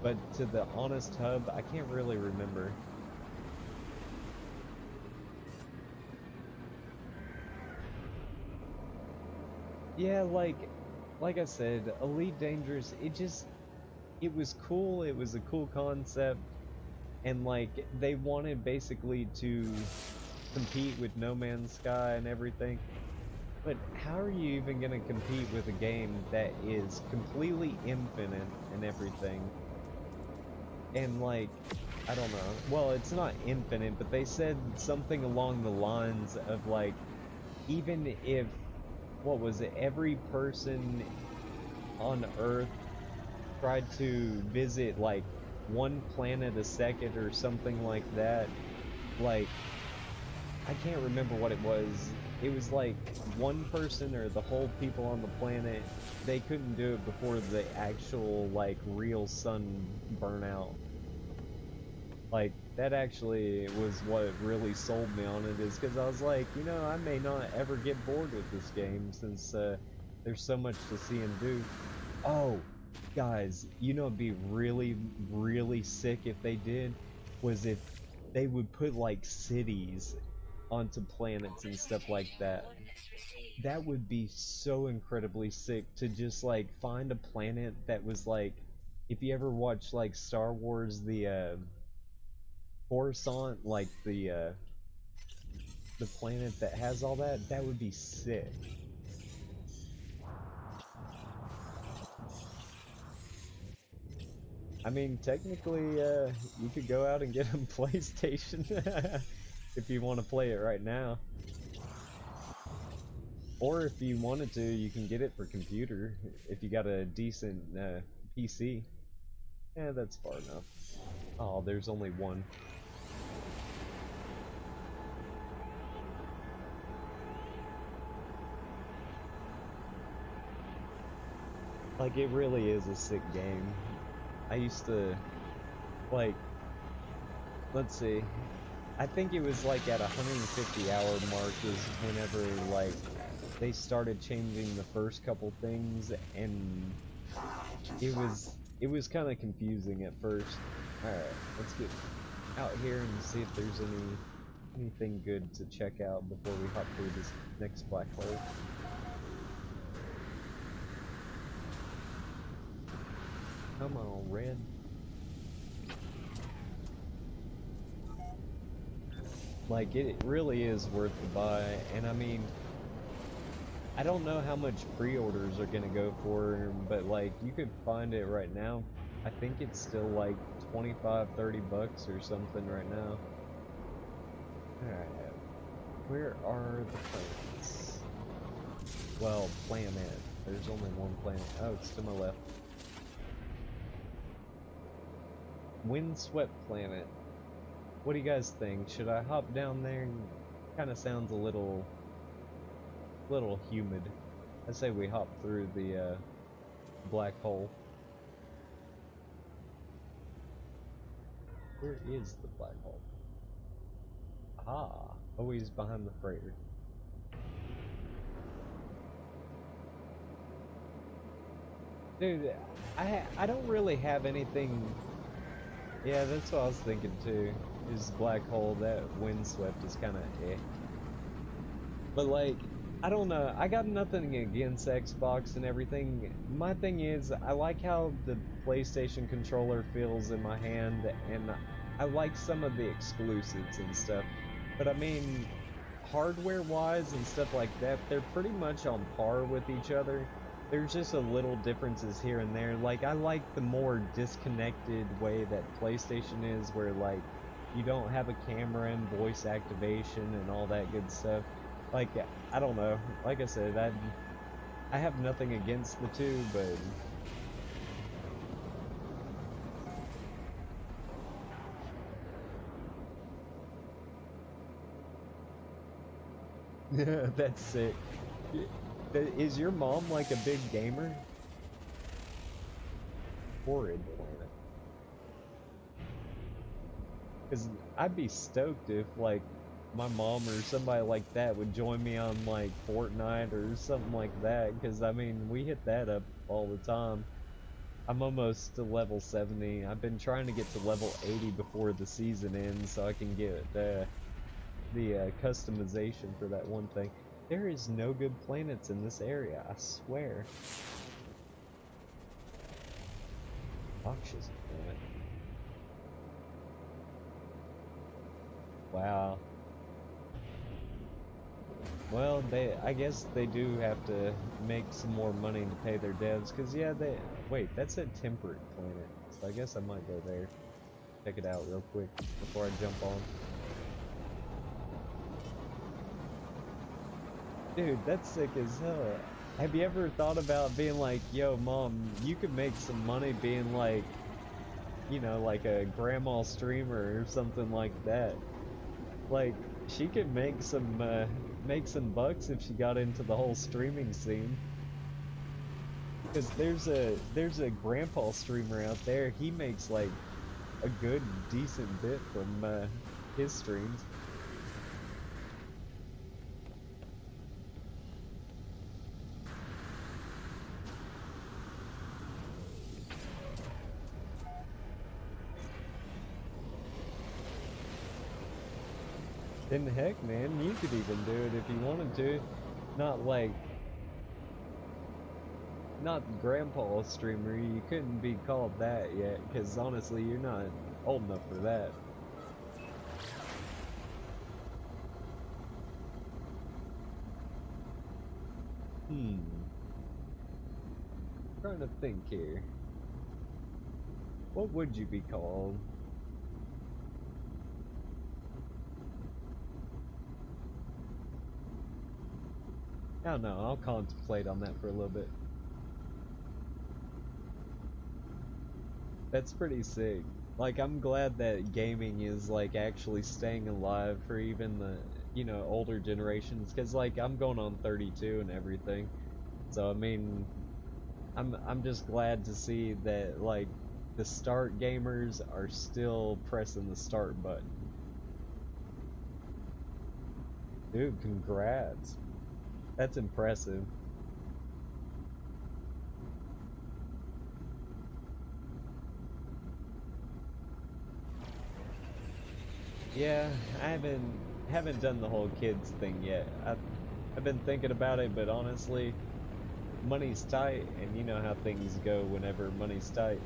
But to the honest hub, I can't really remember. Yeah, like I said, Elite Dangerous, it was cool, it was a cool concept, and like, they wanted basically to compete with No Man's Sky and everything, but how are you even gonna compete with a game that is completely infinite and everything? And like, I don't know, well, it's not infinite, but they said something along the lines of like, even if, what was it, every person on Earth tried to visit like one planet a second or something like that, like, I can't remember what it was. It was like one person or the whole people on the planet, they couldn't do it before the actual like real sun burn out. Like, that actually was what really sold me on it, is because I was like, you know, I may not ever get bored with this game since there's so much to see and do. Oh, guys, you know it'd be really, really sick if they did, was if they would put like cities onto planets and stuff like that. That would be so incredibly sick to just like find a planet that was like, if you ever watch like Star Wars, the Coruscant, like the planet that has all that, that would be sick. I mean, technically, you could go out and get a PlayStation if you want to play it right now. Or if you wanted to, you can get it for computer if you got a decent PC. Yeah, that's far enough. Oh, there's only one. Like, it really is a sick game. I used to, like, let's see, I think it was like at 150 hour mark is whenever, like, they started changing the first couple things, and it was kind of confusing at first. Alright, let's get out here and see if there's anything good to check out before we hop through this next black hole. Come on, red. Like, it really is worth the buy, and I mean, I don't know how much pre-orders are gonna go for, but like, you could find it right now. I think it's still like 25-30 bucks or something right now. Alright, where are the planets? Well, planet. There's only one planet. Oh, it's to my left. Windswept planet. What do you guys think? Should I hop down there? Kind of sounds a little humid. I say we hop through the black hole. Where is the black hole? Ah, always behind the freighter. Dude, I don't really have anything. Yeah, that's what I was thinking too. Is black hole, that windswept is kind of eh. But like, I don't know. I got nothing against Xbox and everything. My thing is, I like how the PlayStation controller feels in my hand, and I like some of the exclusives and stuff. But I mean, hardware-wise and stuff like that, they're pretty much on par with each other. There's just a little differences here and there. Like, I like the more disconnected way that PlayStation is, where, like, you don't have a camera and voice activation and all that good stuff. Like, I don't know. Like I said, I have nothing against the two, but that's sick. Is your mom like a big gamer? Horrid planet. Because I'd be stoked if, like, my mom or somebody like that would join me on, like, Fortnite or something like that. Because, I mean, we hit that up all the time. I'm almost to level 70. I've been trying to get to level 80 before the season ends so I can get the customization for that one thing. There is no good planets in this area, I swear. Noxious planet. Wow. Well, I guess they do have to make some more money to pay their devs, because yeah, wait, that's a temperate planet, so I guess I might go there. Check it out real quick before I jump on. Dude, that's sick as hell. Have you ever thought about being like, yo, mom, you could make some money being like, you know, like a grandma streamer or something like that? Like, she could make some bucks if she got into the whole streaming scene. Because there's a grandpa streamer out there. He makes like a good, decent bit from his streams. Then heck, man, you could even do it if you wanted to. Not like, not grandpa streamer, you couldn't be called that yet, because honestly, you're not old enough for that. I'm trying to think here. What would you be called? I don't know, I'll contemplate on that for a little bit. That's pretty sick. Like, I'm glad that gaming is, like, actually staying alive for even the, you know, older generations, because, like, I'm going on 32 and everything. So, I mean, I'm just glad to see that, like, the start gamers are still pressing the start button. Dude, congrats. That's impressive. Yeah, I haven't done the whole kids thing yet. I've been thinking about it, but honestly, money's tight, and you know how things go whenever money's tight.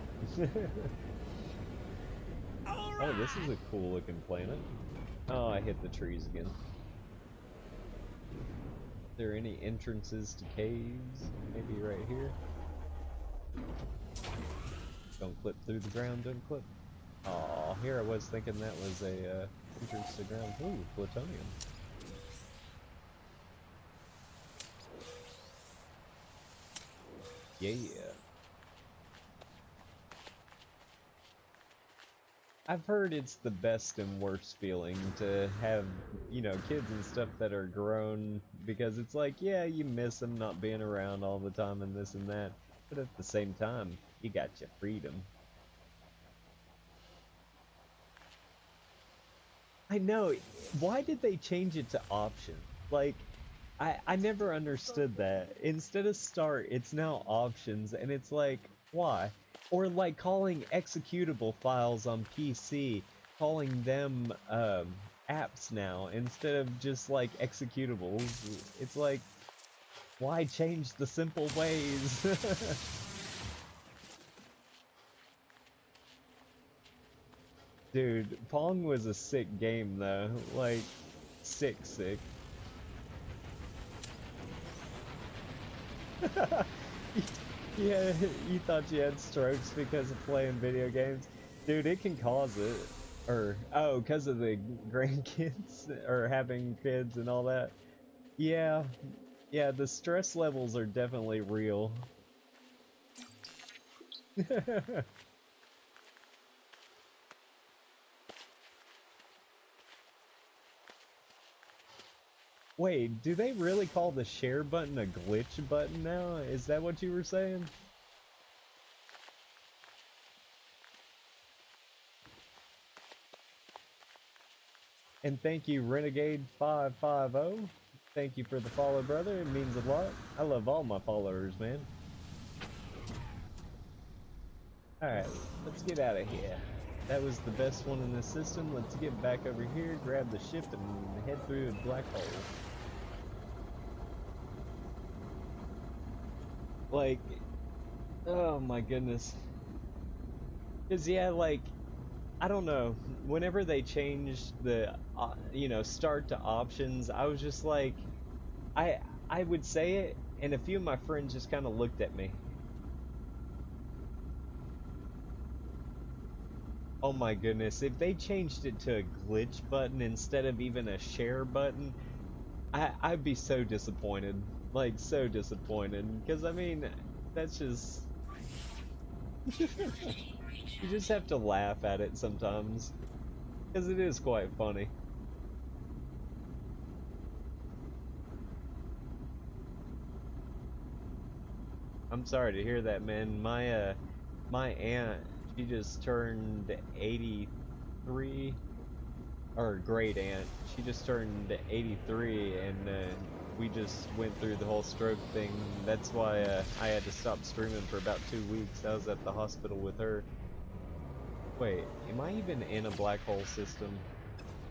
Oh, this is a cool looking planet. Oh, I hit the trees again. Is there any entrances to caves? Maybe right here? Don't clip through the ground, don't clip. Aw, here I was thinking that was a entrance to ground. Ooh, plutonium. Yeah. I've heard it's the best and worst feeling to have, you know, kids and stuff that are grown, because it's like, yeah, you miss them not being around all the time and this and that, but at the same time, you got your freedom. I know, why did they change it to option? Like, I never understood that. Instead of start, it's now options, and it's like, why? Or like calling executable files on PC, calling them apps now, instead of just like executables. It's like, Why change the simple ways? Dude, Pong was a sick game though. Like, sick. Yeah, you thought you had strokes because of playing video games? Dude, it can cause it. Or, oh, because of the grandkids, or having kids and all that. Yeah, yeah, the stress levels are definitely real. Wait, do they really call the share button a glitch button now? Is that what you were saying? And thank you, Renegade550. Thank you for the follow, brother. It means a lot. I love all my followers, man. Alright, let's get out of here. That was the best one in the system. Let's get back over here, grab the ship, and head through a black hole. Like, oh my goodness. Cause yeah, like, I don't know, whenever they changed the, you know, start to options, I was just like, I would say it, and a few of my friends just kind of looked at me. Oh my goodness, if they changed it to a glitch button instead of even a share button, I'd be so disappointed. Like, so disappointed. Because, I mean, that's just... You just have to laugh at it sometimes. Because it is quite funny. I'm sorry to hear that, man. My aunt, she just turned 83, or great aunt, she just turned 83, and we just went through the whole stroke thing. That's why I had to stop streaming for about 2 weeks. I was at the hospital with her. Wait, am I even in a black hole system?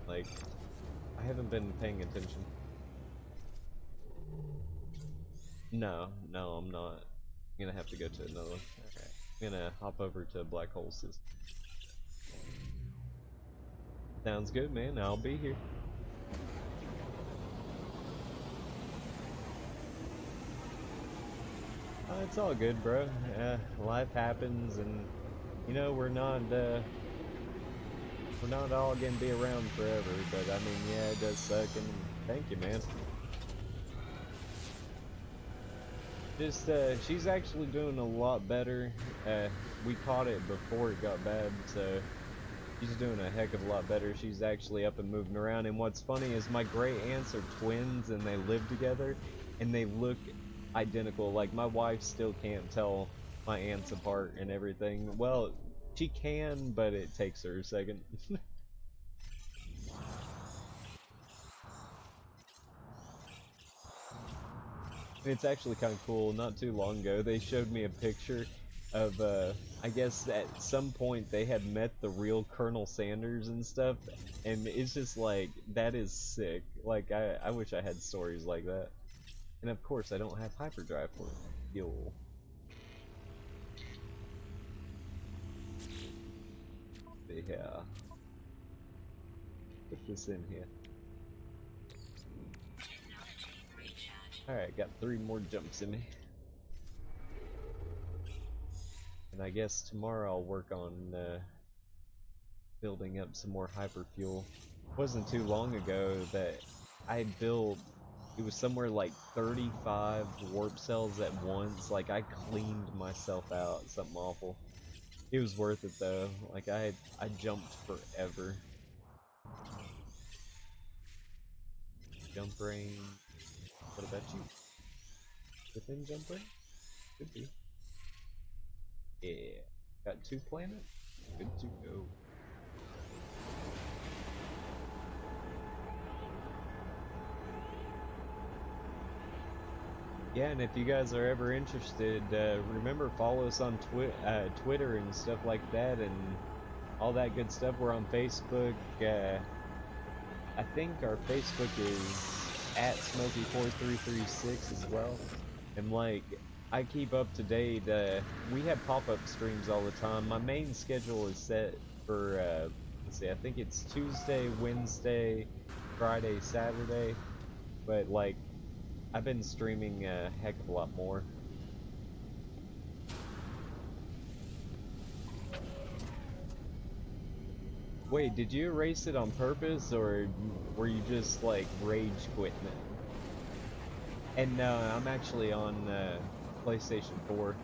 Like, I haven't been paying attention. No, I'm not. I'm gonna have to go to another one. Okay. I'm gonna hop over to a black hole system. Sounds good, man. I'll be here. It's all good, bro. Life happens, and you know we're not all gonna be around forever. But I mean, yeah, it does suck. And thank you, man. Just she's actually doing a lot better. We caught it before it got bad, so she's doing a heck of a lot better. She's actually up and moving around. And what's funny is my great aunts are twins, and they live together, and they look identical. Like, my wife still can't tell my aunts apart and everything. Well, she can, but it takes her a second. It's actually kind of cool. Not too long ago, they showed me a picture of, I guess at some point they had met the real Colonel Sanders and stuff, and it's just like, that is sick. Like, I wish I had stories like that. And of course, I don't have hyperdrive for it. Fuel. Yeah. Put this in here. Alright, got 3 more jumps in me. And I guess tomorrow I'll work on building up some more hyperfuel. It wasn't too long ago that I built, it was somewhere like 35 warp cells at once. Like, I cleaned myself out, something awful. It was worth it though. Like, I jumped forever. Jump range. What about you? Within jump range? Could be. Yeah. Got 2 planets? Good to go. Yeah, and if you guys are ever interested, remember, follow us on Twitter and stuff like that, and all that good stuff. We're on Facebook. I think our Facebook is at Smokie4336 as well. And like, I keep up to date. We have pop-up streams all the time. My main schedule is set for, let's see, I think it's Tuesday, Wednesday, Friday, Saturday. But like, I've been streaming a heck of a lot more. Wait, did you erase it on purpose, or were you just like rage quitting it? And no, I'm actually on PlayStation 4,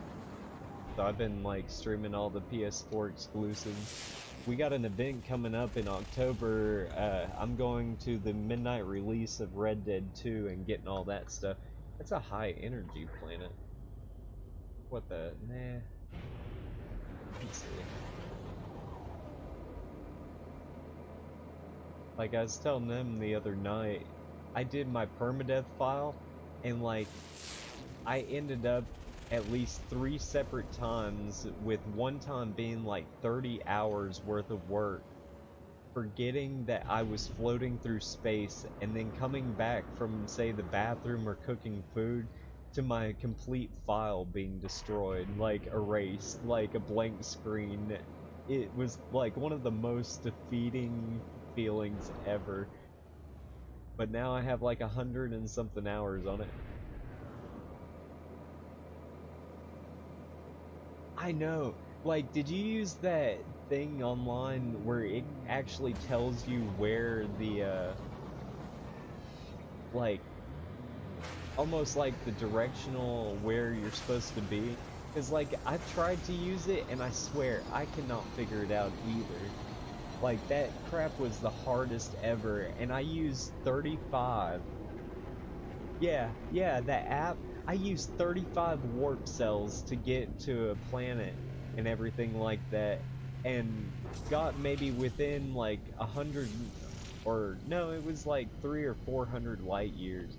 so I've been like streaming all the PS4 exclusives. We got an event coming up in October. I'm going to the midnight release of Red Dead 2 and getting all that stuff. That's a high energy planet. What the? Nah. Let's see. Like I was telling them the other night, I did my permadeath file, and like, I ended up at least 3 separate times, with one time being like 30 hours worth of work, forgetting that I was floating through space, and then coming back from, say, the bathroom or cooking food, to my complete file being destroyed, like erased, like a blank screen. It was like one of the most defeating feelings ever. But now I have like 100 and something hours on it. I know. Like, did you use that thing online where it actually tells you where the, like, almost like the directional where you're supposed to be? Because, like, I've tried to use it, and I swear, I cannot figure it out either. Like, that crap was the hardest ever, and I used 35. Yeah, that app, I used 35 warp cells to get to a planet and everything like that, and got maybe within like 100, or no, it was like 300 or 400 light years,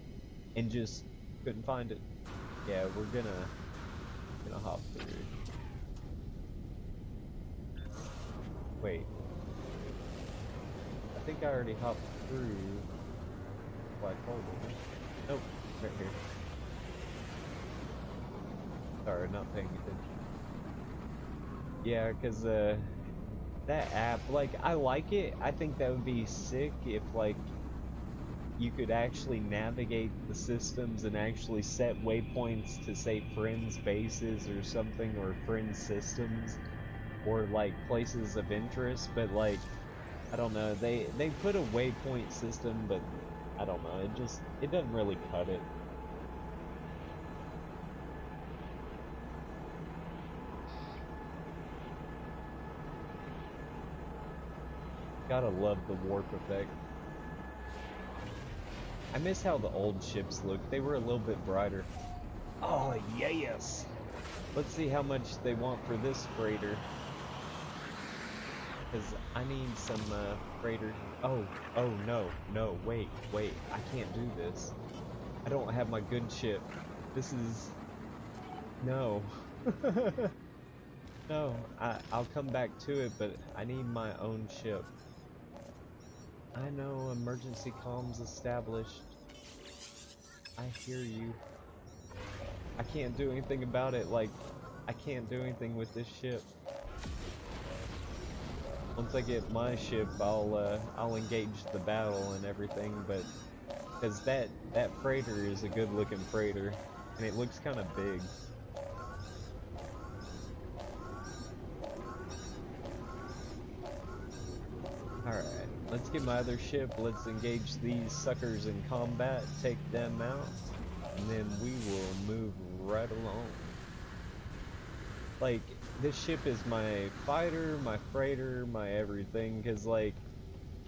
and just couldn't find it. Yeah, we're gonna hop through. Wait. I think I already hopped through black hole. Nope, right here. Sorry, not paying attention. Yeah, because that app, like, I like it. I think that would be sick if, like, you could actually navigate the systems and actually set waypoints to, say, friends' bases or something, or friends' systems, or, like, places of interest, but, like, I don't know, they put a waypoint system, but I don't know, it doesn't really cut it. Gotta love the warp effect. I miss how the old ships looked. They were a little bit brighter. Oh, yes! Let's see how much they want for this freighter. Because I need some freighter. Oh, no, wait, I can't do this. I don't have my good ship. This is... No. No, I'll come back to it, but I need my own ship. I know, emergency comms established. I hear you. I can't do anything about it, like, I can't do anything with this ship. Once I get my ship, I'll engage the battle and everything, but... Because that freighter is a good-looking freighter, and it looks kind of big. Alright, let's get my other ship, let's engage these suckers in combat, take them out, and then we will move right along. Like, this ship is my fighter, my freighter, my everything, because, like,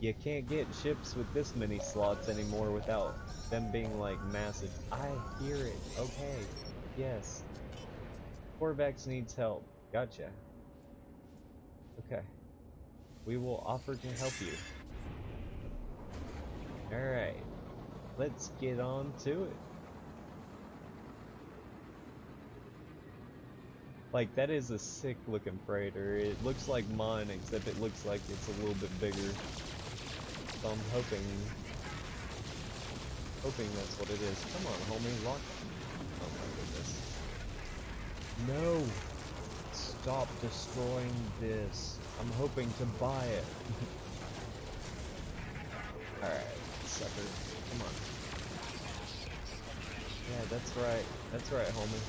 you can't get ships with this many slots anymore without them being, like, massive. I hear it. Okay. Yes. Corvax needs help. Gotcha. Okay. We will offer to help you. Alright. Let's get on to it. Like, that is a sick looking freighter. It looks like mine, except it looks like it's a little bit bigger. So I'm hoping Hoping that's what it is. Come on, homie, lock. Oh my goodness. No! Stop destroying this. I'm hoping to buy it. Alright, sucker. Come on. Yeah, that's right. That's right, homie.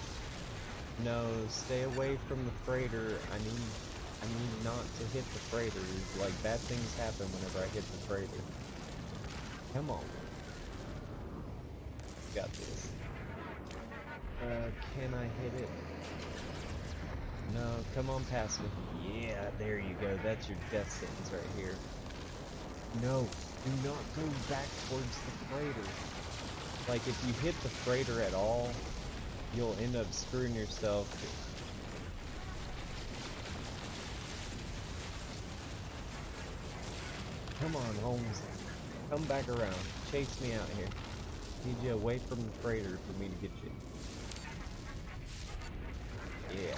No, stay away from the freighter. I need not to hit the freighter. Like, bad things happen whenever I hit the freighter. Come on. Got this. Can I hit it? No, come on past me. Yeah, there you go. That's your death sentence right here. No, do not go back towards the freighter. Like, if you hit the freighter at all, you'll end up screwing yourself. Come on, Holmes. Come back around. Chase me out here. Need you away from the freighter for me to get you. Yeah.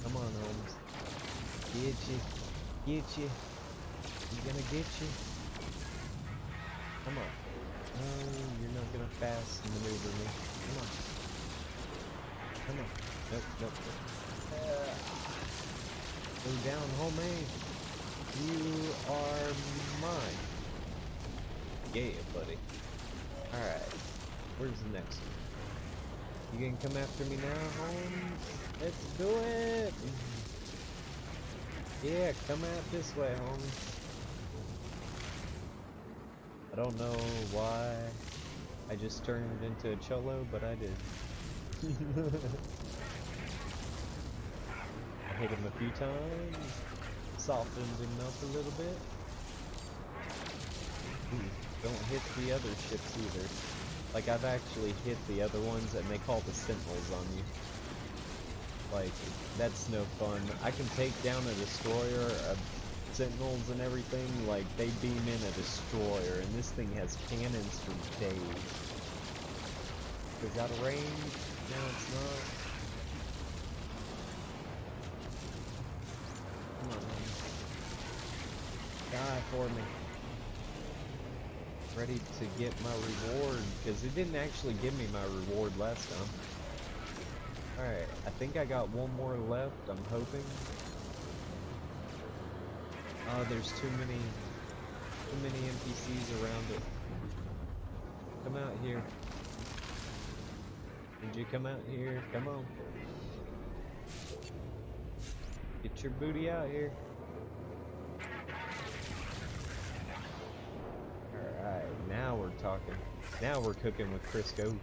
Come on, Holmes. Get you. Get you. I'm gonna get you. Come on. Oh, you're not gonna fast maneuver me. Come on. Come on. Nope, nope, nope. Go down, homie. You are mine. Yeah, buddy. Alright. Where's the next one? You gonna come after me now, Holmes? Let's do it! Yeah, come out this way, Holmes. I don't know why I just turned into a cholo, but I did. I hit him a few times, softened him up a little bit. Ooh, don't hit the other ships either. Like, I've actually hit the other ones and they call the sentinels on you. Like, that's no fun. I can take down a destroyer, sentinels and everything, like, they beam in a destroyer, and this thing has cannons for days. Is that a range? No, it's not. Come on, man. Die for me. Ready to get my reward, because it didn't actually give me my reward last time. Alright, I think I got one more left, I'm hoping. Oh, there's too many NPCs around it. Come out here. Did you come out here? Come on. Get your booty out here. Alright, now we're talking. Now we're cooking with Crisco.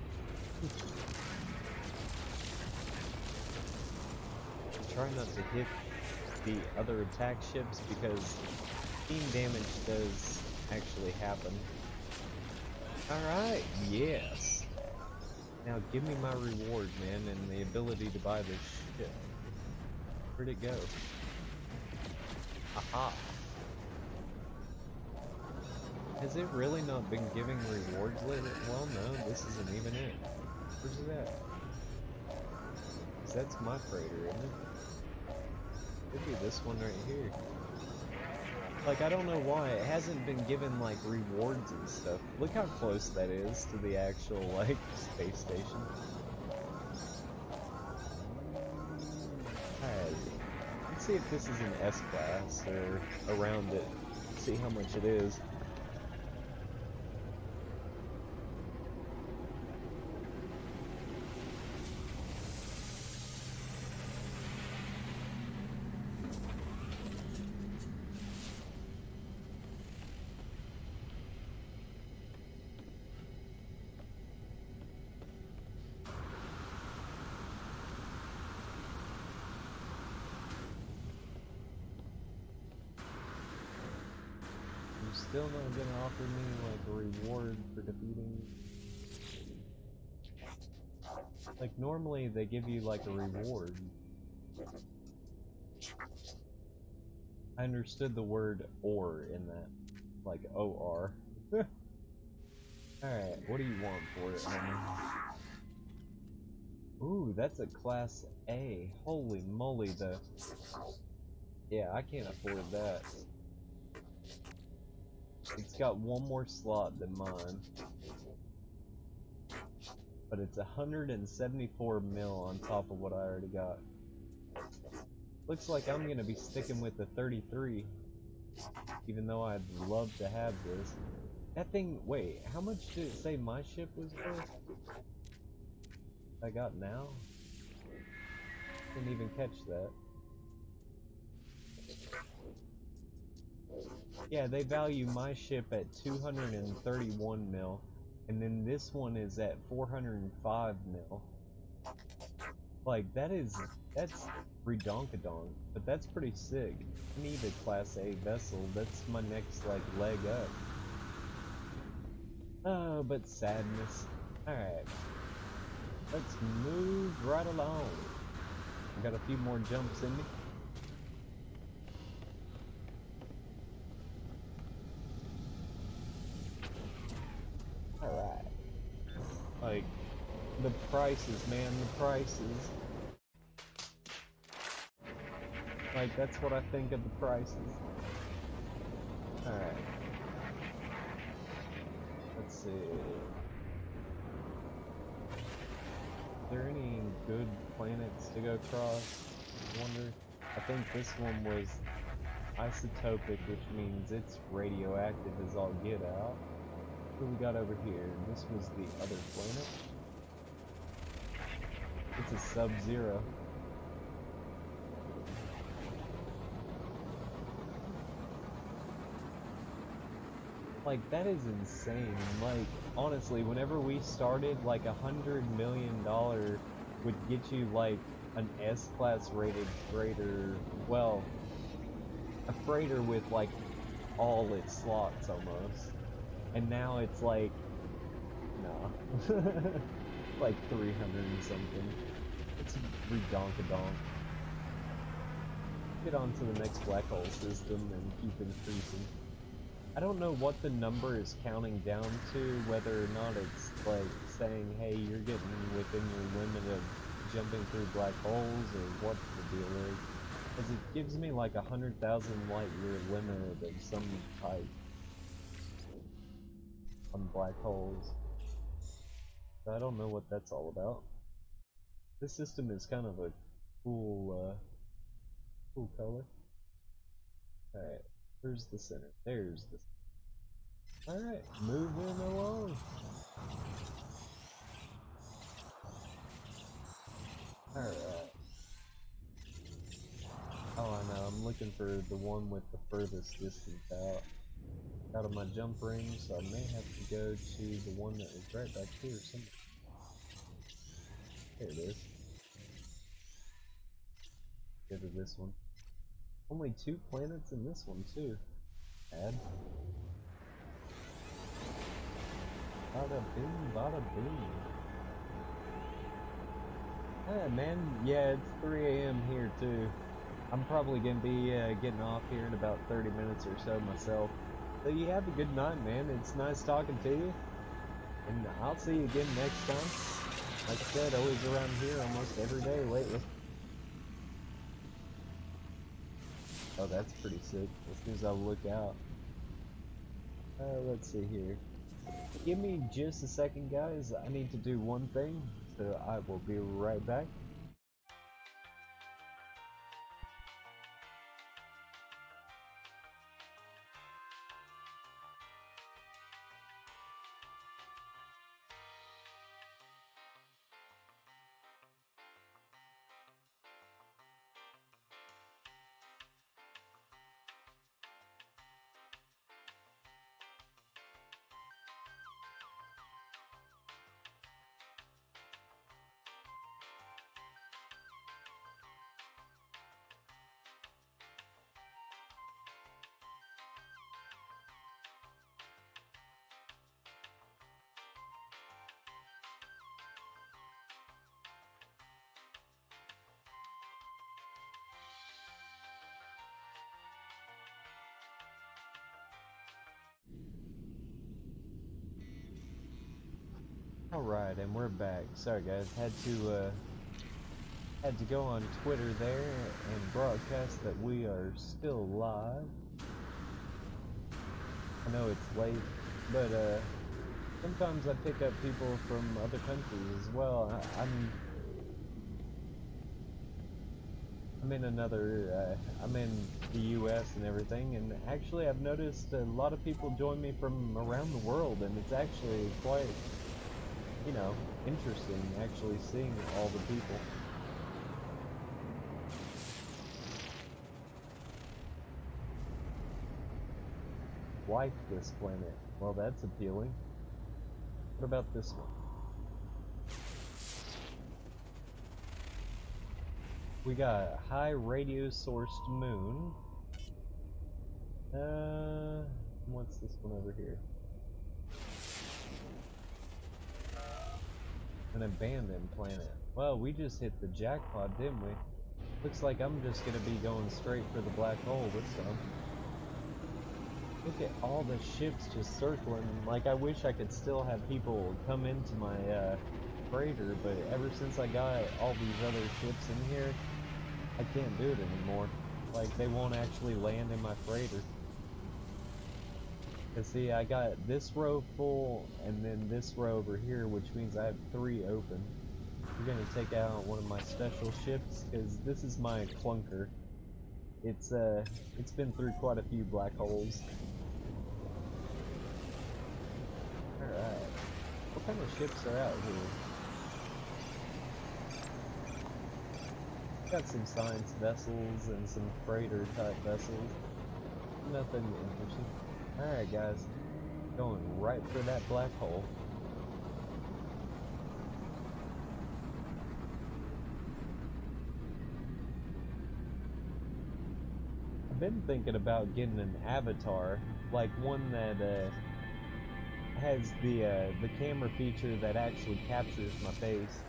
Try not to hit the other attack ships because team damage does actually happen. Alright, yes. Now give me my reward, man, and the ability to buy this ship. Where'd it go? Aha. Has it really not been giving rewards lately? Well, no, this isn't even it. Where's it at? 'Cause that's my freighter, isn't it? Could be this one right here. Like, I don't know why, it hasn't been given, like, rewards and stuff. Look how close that is to the actual, like, space station. Alright, let's see if this is an S-class, or around it. See how much it is. Still not gonna offer me like a reward for defeating. Like normally they give you like a reward. I understood the word or in that, like OR. Alright, what do you want for it, homie? Ooh, that's a class A. Holy moly, though. Yeah, I can't afford that. It's got one more slot than mine. But it's 174 mil on top of what I already got. Looks like I'm gonna be sticking with the 33. Even though I'd love to have this. That thing, wait, how much did it say my ship was worth? I got now? Didn't even catch that. Yeah, they value my ship at 231 mil, and then this one is at 405 mil. Like, that's redonkadonk, but that's pretty sick. I need a Class A vessel, that's my next, like, leg up. Oh, but sadness. Alright. Let's move right along. I got a few more jumps in me. Alright. Like, the prices, man, the prices. Like, that's what I think of the prices. Alright. Let's see. Is there any good planets to go across? I wonder. I think this one was isotopic, which means it's radioactive as all get out. What do we got over here? This was the other planet. It's a Sub-Zero. Like, that is insane. Like, honestly, whenever we started, like, $100 million would get you, like, an S-class rated freighter, well, a freighter with, like, all its slots, almost. And now it's, like, no. Like, 300 and something. It's redonkadonk. Get on to the next black hole system and keep increasing. I don't know what the number is counting down to, whether or not it's like saying, hey, you're getting within your limit of jumping through black holes, or what the deal is. Because it gives me like 100,000 light year limit of some type on black holes. So I don't know what that's all about. This system is kind of a cool, cool color. Alright. Where's the center? There's the center. Alright, moving along. Alright. Oh, I know, I'm looking for the one with the furthest distance out of my jump ring, so I may have to go to the one that was right back here somewhere. There it is. Go to this one. Only 2 planets in this one, too. Add. Bada boom, bada boom. Hey, man. Yeah, it's 3 AM here, too. I'm probably gonna be getting off here in about 30 minutes or so myself. So you have a good night, man. It's nice talking to you. And I'll see you again next time. Like I said, always around here almost every day lately. Oh, that's pretty sick. As soon as I look out. Let's see here. Give me just a second, guys. I need to do one thing, so I will be right back. Alright, and we're back. Sorry guys, had to go on Twitter there and broadcast that we are still live. I know it's late, but sometimes I pick up people from other countries as well. I'm in I'm in the US and everything, and actually I've noticed a lot of people join me from around the world, and it's actually quite, you know, interesting actually seeing all the people. Like this planet. Well, that's appealing. What about this one? We got a high radio sourced moon. What's this one over here? An abandoned planet. Well, we just hit the jackpot, didn't we? Looks like I'm just gonna be going straight for the black hole this time. Look at all the ships just circling. Like, I wish I could still have people come into my freighter, but ever since I got all these other ships in here, I can't do it anymore. Like, they won't actually land in my freighter. Cause see, I got this row full, and then this row over here, which means I have 3 open. We're gonna take out one of my special ships, cause this is my clunker. It's been through quite a few black holes. Alright. What kind of ships are out here? Got some science vessels and some freighter type vessels. Nothing interesting. Alright guys, going right for that black hole. I've been thinking about getting an avatar, like one that has the camera feature that actually captures my face.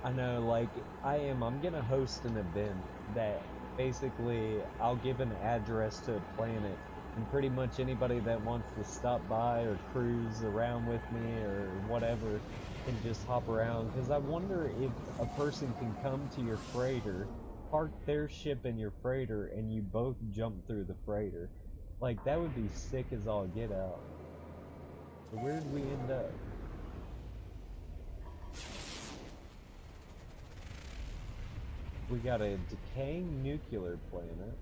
I know, like, I'm gonna host an event that basically I'll give an address to a planet, and pretty much anybody that wants to stop by or cruise around with me or whatever can just hop around, because I wonder if a person can come to your freighter, park their ship in your freighter, and you both jump through the freighter. Like, that would be sick as all get out. So where did we end up? We got a decaying nuclear planet.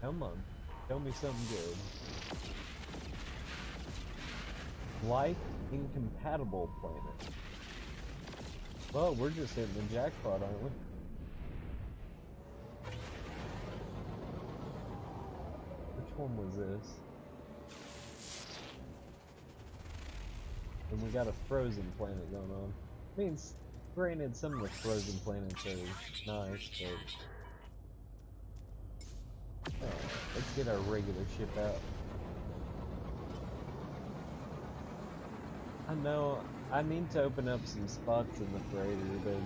Come on, show me something good. Life incompatible planet. Well, we're just hitting the jackpot, aren't we? Which one was this? And we got a frozen planet going on. Means, granted, some of the frozen planets are nice, but let's get our regular ship out. I know I need to open up some spots in the freighter, but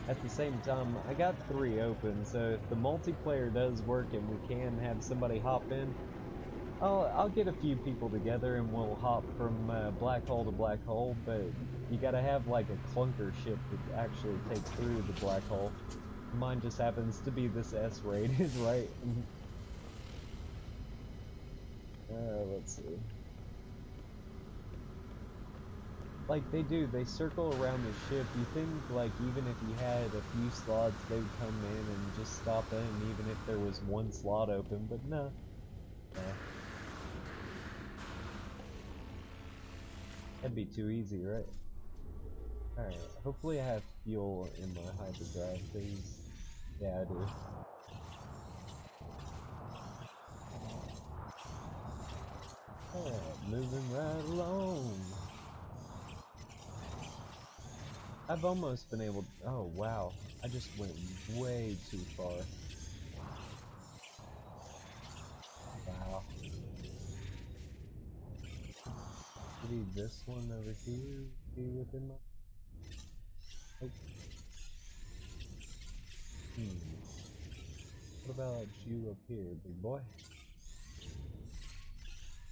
at the same time, I got 3 open, so if the multiplayer does work and we can have somebody hop in, I'll get a few people together and we'll hop from black hole to black hole, but you gotta have like a clunker ship to actually take through the black hole. Mine just happens to be this S-rated, right? Let's see. Like, they circle around the ship. You think, like, even if you had a few slots, they'd come in and just stop in, even if there was 1 slot open, but no. That'd be too easy, right? Alright, hopefully I have fuel in my hyperdrive, because, yeah, I do. Alright, moving right along. I've almost been able to, oh wow, I just went way too far. Wow. Maybe this one over here be within my... Oh. What about you up here, big boy?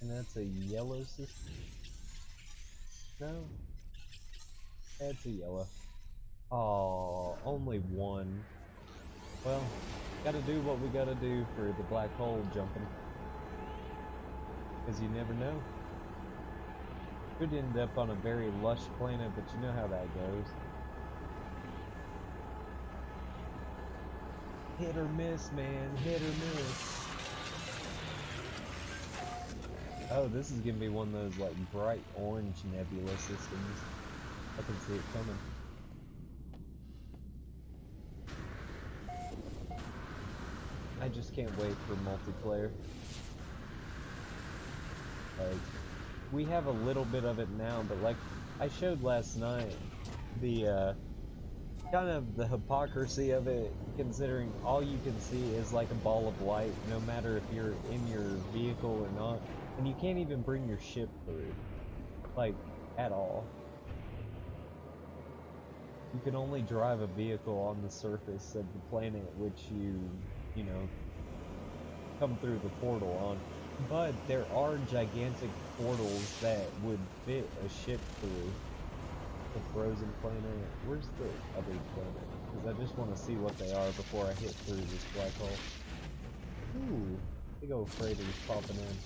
And that's a yellow system? No? That's a yellow. Oh, only one. Well, gotta do what we gotta do for the black hole jumping. Because you never know. Could end up on a very lush planet, but you know how that goes. Hit or miss, man. Hit or miss. Oh, this is gonna be one of those like bright orange nebula systems. I can see it coming. I just can't wait for multiplayer. Like, we have a little bit of it now, but like I showed last night, the kind of the hypocrisy of it, considering all you can see is like a ball of light, no matter if you're in your vehicle or not, and you can't even bring your ship through, like, at all. You can only drive a vehicle on the surface of the planet which you know, come through the portal on. But there are gigantic portals that would fit a ship through the frozen planet. Where's the other planet? Because I just want to see what they are before I hit through this black hole. Ooh, big old freighters popping in.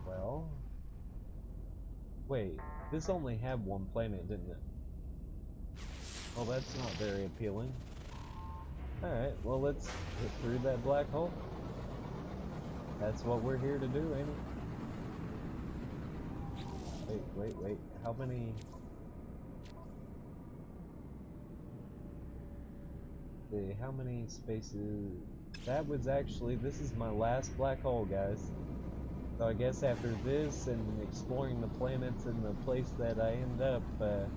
Well, wait, this only had one planet, didn't it? Well, that's not very appealing. Alright, well, let's hit through that black hole. That's what we're here to do, ain't it? Wait. How many... see, how many spaces... that was actually... this is my last black hole, guys. So I guess after this and exploring the planets and the place that I end up, I'm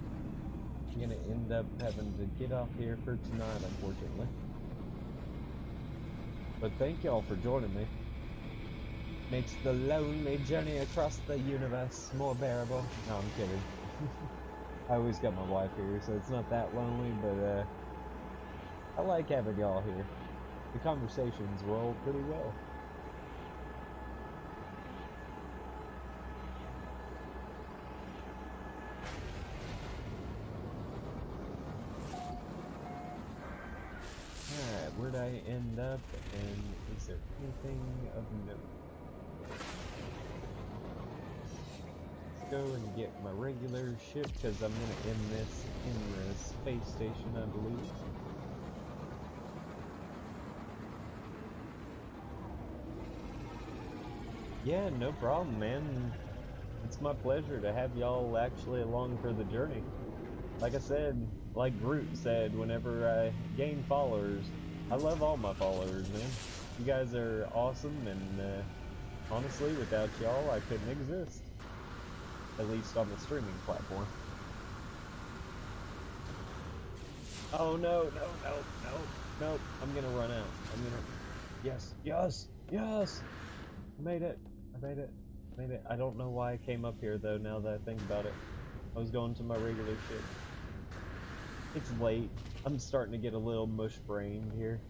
gonna end up having to get off here for tonight, unfortunately. But thank y'all for joining me. Makes the lonely journey across the universe more bearable. No, I'm kidding. I always got my wife here, so it's not that lonely, but I like having y'all here. The conversations roll pretty well. Alright, where'd I end up, and is there anything of note? Let's go and get my regular ship, because I'm gonna end this in the space station, I believe. Yeah, no problem, man. It's my pleasure to have y'all actually along for the journey. Like I said, like Groot said, whenever I gain followers, I love all my followers, man. You guys are awesome, and honestly, without y'all, I couldn't exist. At least on the streaming platform. Oh no, no, I'm gonna run out. Yes! I made it. I don't know why I came up here though, now that I think about it. I was going to my regular ship. It's late. I'm starting to get a little mush-brained here.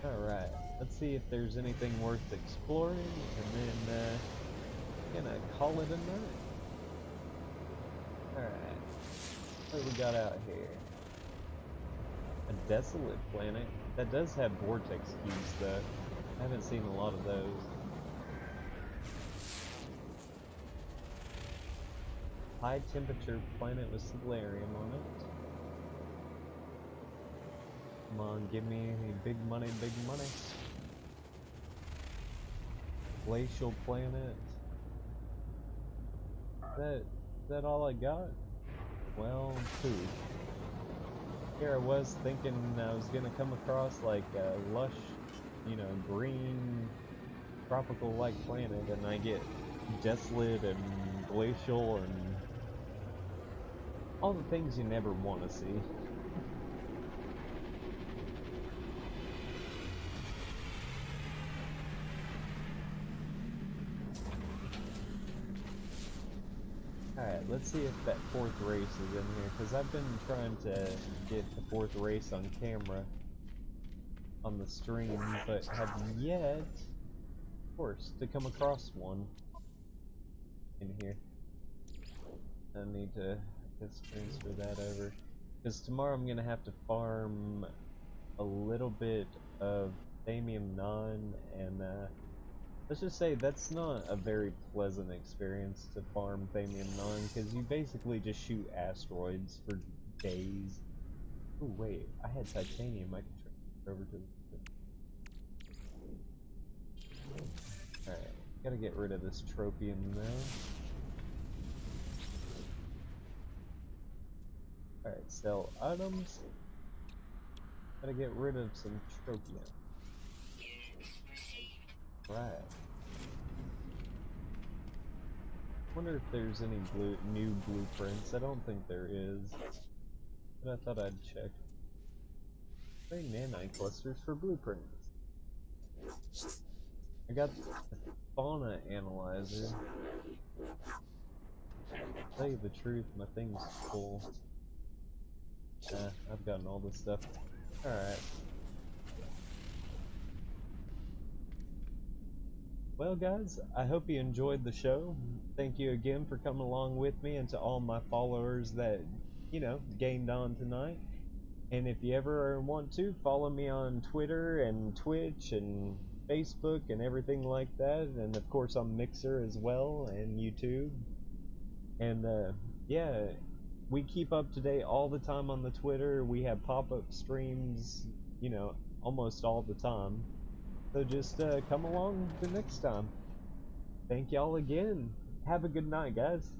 Alright, let's see if there's anything worth exploring, and then, I'm gonna call it a night. Alright, what do we got out here? A desolate planet. That does have vortex keys, though. I haven't seen a lot of those. High temperature planet with solarium on it. Come on, give me big money, big money. Glacial planet. Is that all I got? Well, two. Here I was thinking I was gonna come across like a lush, you know, green, tropical-like planet, and I get desolate and glacial and all the things you never want to see. Alright, let's see if that fourth race is in here, because I've been trying to get the fourth race on camera. on the stream, but have yet, of course, to come across one in here. I need to, I guess, transfer that over. Because tomorrow I'm gonna have to farm a little bit of Thamium 9, and let's just say that's not a very pleasant experience to farm Thamium 9, because you basically just shoot asteroids for days. Oh wait, I had titanium I can transfer over to. Alright, gotta get rid of this tropium now. Alright, sell items. Gotta get rid of some tropium. Right. Wonder if there's any new blueprints. I don't think there is. But I thought I'd check. 3 nanite clusters for blueprints. I got the fauna analyzer. To tell you the truth, my thing's full. I've gotten all this stuff. Alright. Well guys, I hope you enjoyed the show. Thank you again for coming along with me, and to all my followers that, you know, gained on tonight. And if you ever want to, follow me on Twitter and Twitch and Facebook and everything like that. And of course on Mixer as well, and YouTube. And yeah, we keep up to date all the time on the Twitter. We have pop-up streams, you know, almost all the time. So just come along the next time. Thank y'all again. Have a good night, guys.